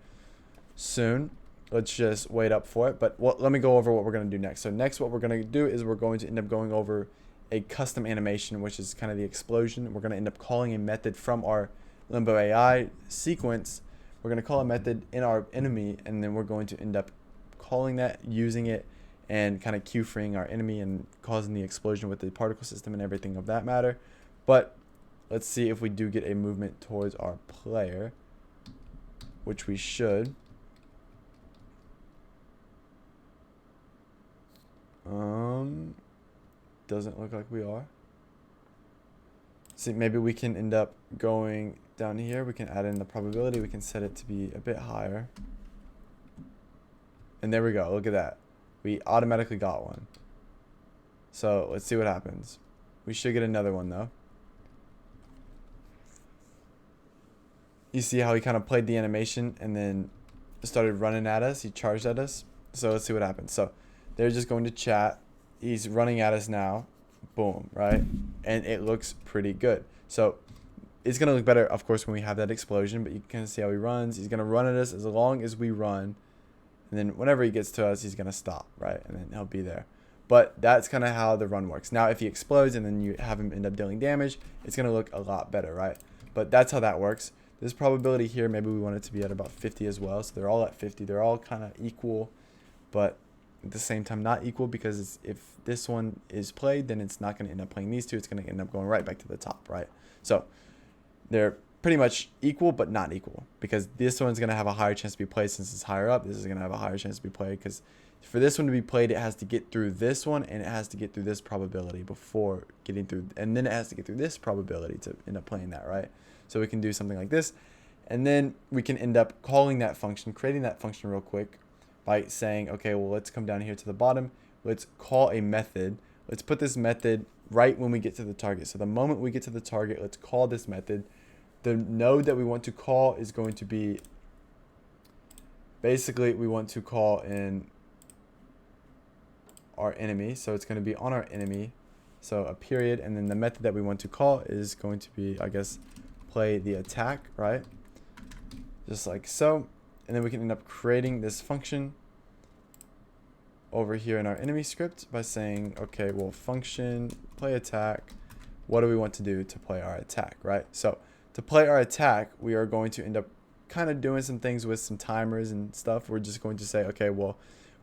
[SPEAKER 1] soon. Let's just wait up for it. But let me go over what we're going to do next. So next, what we're going to do is we're going to end up going over a custom animation, which is kind of the explosion. We're going to end up calling a method from our LimboAI sequence. We're going to call a method in our enemy, and then we're going to end up calling that, using it, and kind of queue freeing our enemy and causing the explosion with the particle system and everything of that matter. But let's see if we do get a movement towards our player, which we should. Doesn't look like we are. See, maybe we can end up going down here. We can add in the probability. We can set it to be a bit higher. And there we go. Look at that. We automatically got one. So let's see what happens. We should get another one though. You see how he kind of played the animation and then started running at us. He charged at us. So let's see what happens. So they're just going to chat. He's running at us now. Boom, right? And it looks pretty good. So it's going to look better, of course, when we have that explosion. But you can see how he runs. He's going to run at us as long as we run. And then whenever he gets to us, he's going to stop, right? And then he'll be there. But that's kind of how the run works. Now, if he explodes and then you have him end up dealing damage, it's going to look a lot better, right? But that's how that works. This probability here, maybe we want it to be at about 50 as well. So they're all at 50. They're all kind of equal, but at the same time not equal, because if this one is played, then it's not going to end up playing these two. It's going to end up going right back to the top, right? So they're pretty much equal, but not equal, because this one's going to have a higher chance to be played since it's higher up. This is going to have a higher chance to be played because for this one to be played, it has to get through this one, and it has to get through this probability before getting through, and then it has to get through this probability to end up playing that, right? So we can do something like this, and then we can end up calling that function, creating that function real quick by saying, okay, well, let's come down here to the bottom. Let's call a method. Let's put this method right when we get to the target. So the moment we get to the target, let's call this method. The node that we want to call is going to be, basically, we want to call in our enemy. So it's going to be on our enemy. So a period, and then the method that we want to call is going to be, I guess, play the attack, right? Just like so. And then we can end up creating this function over here in our enemy script by saying, okay, well, function play attack. What do we want to do to play our attack, right? So to play our attack, we are going to end up kind of doing some things with some timers and stuff. We're just going to say, okay, well,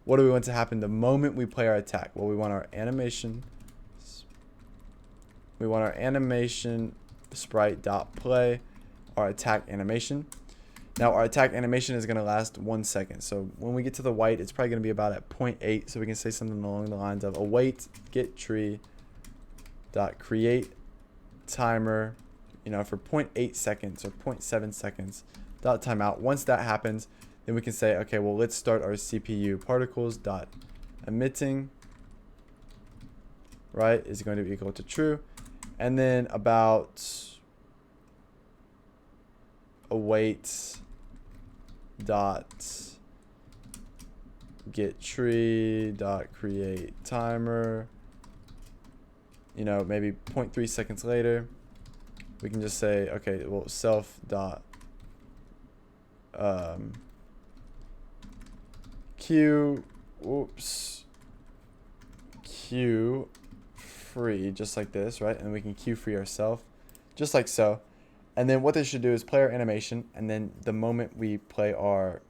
[SPEAKER 1] what do we want to happen the moment we play our attack? Well, we want our animation. We want our animation sprite.play, our attack animation. Now our attack animation is going to last 1 second. So when we get to the white, it's probably going to be about at 0.8. So we can say something along the lines of await get tree dot create timer, you know, for 0.8 seconds or 0.7 seconds dot timeout. Once that happens, then we can say, okay, well, let's start our CPU particles dot emitting, right, is going to be equal to true. And then about await dot get tree dot create timer, you know, maybe 0.3 seconds later, we can just say, okay, well, self dot queue free, just like this, right? And we can queue free ourselves just like so. And then what this should do is play our animation, and then the moment we play our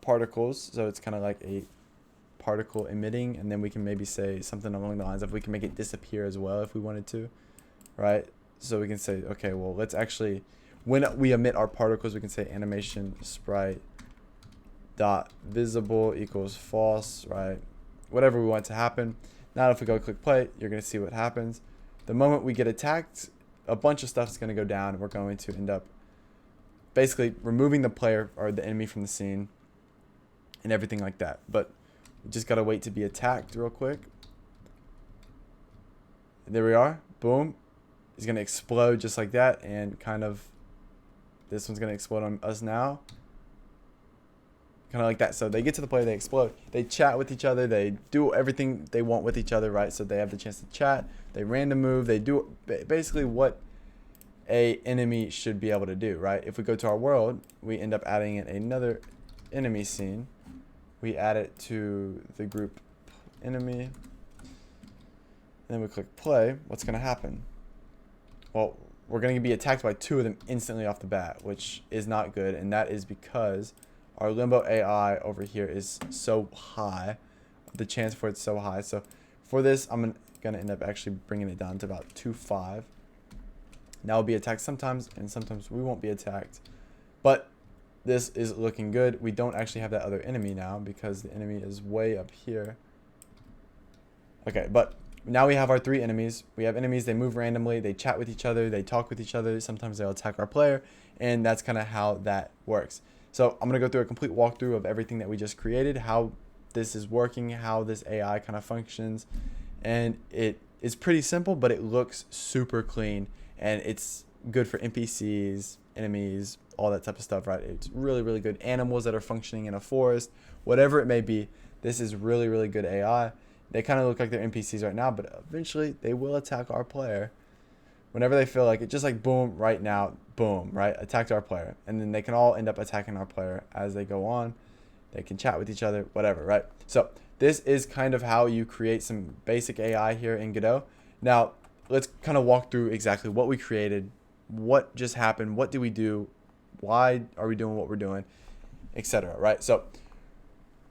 [SPEAKER 1] particles. So it's kind of like a particle emitting, and then we can maybe say something along the lines of we can make it disappear as well if we wanted to, right? So we can say, okay, well, let's actually, when we emit our particles, we can say animation sprite dot visible equals false, right? Whatever we want to happen. Now if we go click play, you're going to see what happens. The moment we get attacked, a bunch of stuff is going to go down, and we're going to end up basically removing the player or the enemy from the scene and everything like that. But we just got to wait to be attacked real quick. There we are. Boom. He's going to explode just like that, and kind of this one's going to explode on us now. Kind of like that. So they get to the player, they explode, they chat with each other, they do everything they want with each other, right? So they have the chance to chat, they random move, they do basically what a enemy should be able to do, right? If we go to our world, we end up adding in another enemy scene. We add it to the group enemy, then we click play. What's going to happen? Well, we're going to be attacked by 2 of them instantly off the bat, which is not good, and that is because our LimboAI over here is so high. The chance for it's so high. So for this, I'm going to end up actually bringing it down to about 2.5. Now we'll be attacked sometimes, and sometimes we won't be attacked. But this is looking good. We don't actually have that other enemy now because the enemy is way up here. Okay, but now we have our 3 enemies. We have enemies, they move randomly, they chat with each other, they talk with each other, sometimes they'll attack our player, and that's kind of how that works. So I'm going to go through a complete walkthrough of everything that we just created, how this is working, how this AI kind of functions. And it is pretty simple, but it looks super clean, and it's good for NPCs, enemies, all that type of stuff, right? It's really, really good. Animals that are functioning in a forest, whatever it may be, this is really, really good AI. They kind of look like they're NPCs right now, but eventually they will attack our player whenever they feel like it. Just like boom, right now, boom, right? Attacked our player. And then they can all end up attacking our player as they go on. They can chat with each other, whatever, right? So this is kind of how you create some basic AI here in Godot. Now, let's kind of walk through exactly what we created, what just happened, what do we do, why are we doing what we're doing, etc., right? So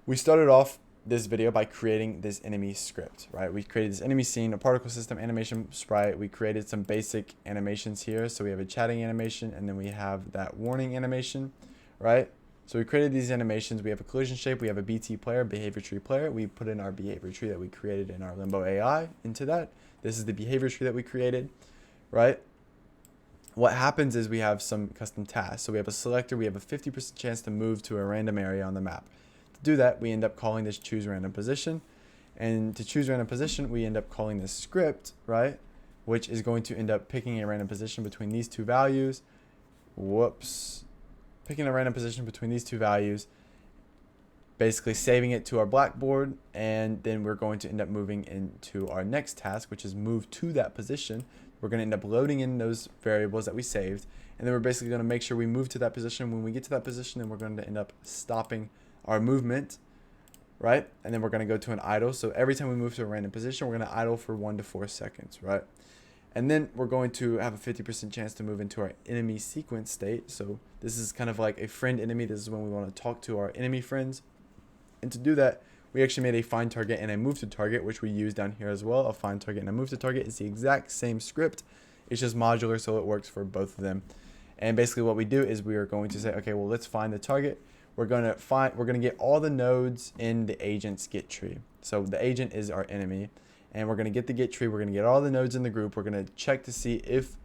[SPEAKER 1] we started off this video by creating this enemy script, right? We created this enemy scene, a particle system, animation sprite. We created some basic animations here. So we have a chatting animation, and then we have that warning animation, right? So we created these animations. We have a collision shape. We have a BT player, behavior tree player. We put in our behavior tree that we created in our LimboAI into that. This is the behavior tree that we created, right? What happens is we have some custom tasks. So we have a selector. We have a 50% chance to move to a random area on the map. Do that, we end up calling this choose random position, and to choose random position we end up calling this script, right, which is going to end up picking a random position between these 2 values. Picking a random position between these 2 values, basically saving it to our blackboard, and then we're going to end up moving into our next task, which is move to that position. We're going to end up loading in those variables that we saved, and then we're basically going to make sure we move to that position. When we get to that position, then we're going to end up stopping our movement, right? And then we're going to go to an idle. So every time we move to a random position, we're going to idle for 1 to 4 seconds, right? And then we're going to have a 50% chance to move into our enemy sequence state. So this is kind of like a friend enemy. This is when we want to talk to our enemy friends. And to do that, we actually made a find target and a move to target, which we use down here as well. A find target and a move to target is the exact same script. It's just modular, so it works for both of them. And basically what we do is we are going to say, okay, well, let's find the target. We're going to get all the nodes in the agent's get tree. So the agent is our enemy, and we're going to get the get tree. We're going to get all the nodes in the group. We're going to check to see if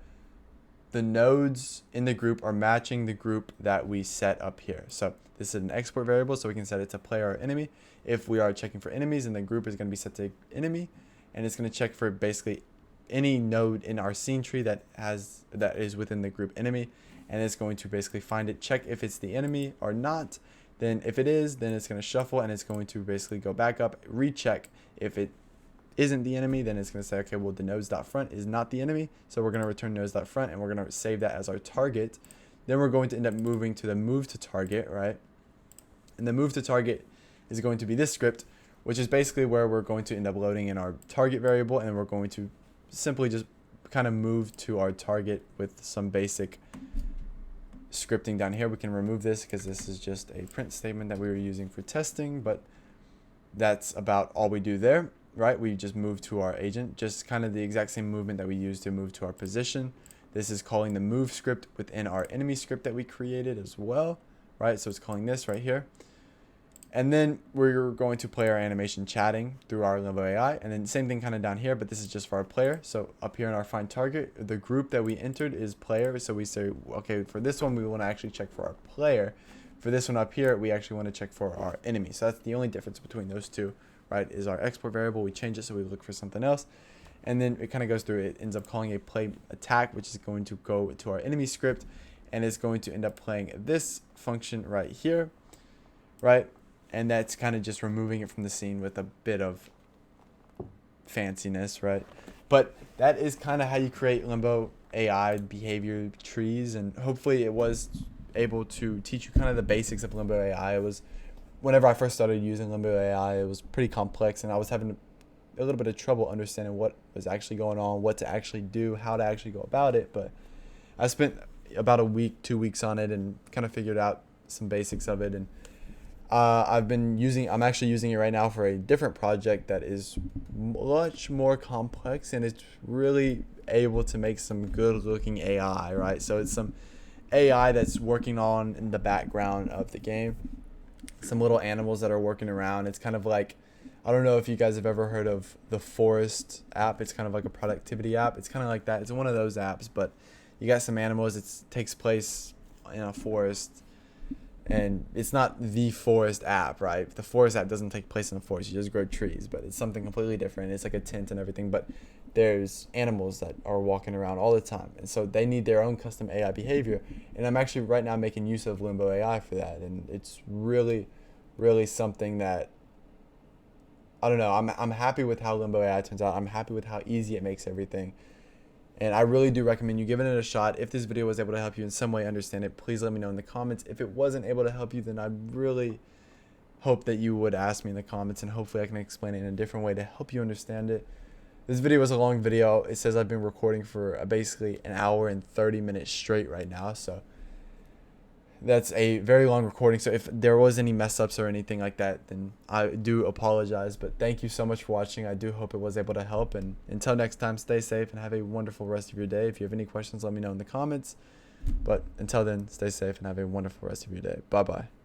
[SPEAKER 1] the nodes in the group are matching the group that we set up here. So this is an export variable, so we can set it to player or enemy. If we are checking for enemies, and the group is going to be set to enemy, and it's going to check for basically any node in our scene tree that is within the group enemy. And it's going to basically find it, check if it's the enemy or not. Then if it is, then it's going to shuffle, and it's going to basically go back up, recheck. If it isn't the enemy, then it's going to say, okay, well, the nodes.front is not the enemy. So we're going to return nodes.front, and we're going to save that as our target. Then we're going to end up moving to the move to target, right? And the move to target is going to be this script, which is basically where we're going to end up loading in our target variable, and we're going to simply just kind of move to our target with some basic scripting down here. We can remove this because this is just a print statement that we were using for testing, but that's about all we do there, right? We just move to our agent, just kind of the exact same movement that we use to move to our position. This is calling the move script within our enemy script that we created as well, right? So it's calling this right here. And then we're going to play our animation chatting through our LimboAI, and then same thing kind of down here, but this is just for our player. So up here in our find target, the group that we entered is player. So we say, okay, for this one, we want to actually check for our player. For this one up here, we actually want to check for our enemy. So that's the only difference between those two, right? Is our export variable. We change it so we look for something else. And then it kind of goes through, it ends up calling a play attack, which is going to go to our enemy script, and it's going to end up playing this function right here, right? And that's kind of just removing it from the scene with a bit of fanciness, right? But that is kind of how you create LimboAI behavior trees, and hopefully it was able to teach you kind of the basics of LimboAI. It was, whenever I first started using LimboAI, it was pretty complex, and I was having a little bit of trouble understanding what was actually going on, what to actually do, how to actually go about it. But I spent about a week, 2 weeks on it, and kind of figured out some basics of it. And I'm actually using it right now for a different project that is much more complex, and it's really able to make some good looking AI, right? So it's some AI that's working on in the background of the game, some little animals that are working around. It's kind of like, I don't know if you guys have ever heard of the Forest app. It's kind of like a productivity app. It's kind of like that. It's one of those apps, but you got some animals. It takes place in a forest. And it's not the Forest app, right? The Forest app doesn't take place in a forest. You just grow trees, but it's something completely different. It's like a tent and everything, but there's animals that are walking around all the time. And so they need their own custom AI behavior. And I'm actually right now making use of LimboAI for that. And it's really, really something that, I don't know, I'm happy with how LimboAI turns out. I'm happy with how easy it makes everything. And I really do recommend you giving it a shot. If this video was able to help you in some way understand it, please let me know in the comments. If it wasn't able to help you, then I really hope that you would ask me in the comments, and hopefully I can explain it in a different way to help you understand it. This video was a long video. It says I've been recording for basically an hour and 30 minutes straight right now. So that's a very long recording. So if there was any mess ups or anything like that, then I do apologize. But thank you so much for watching. I do hope it was able to help. And until next time, stay safe and have a wonderful rest of your day. If you have any questions, let me know in the comments. But until then, stay safe and have a wonderful rest of your day. Bye-bye.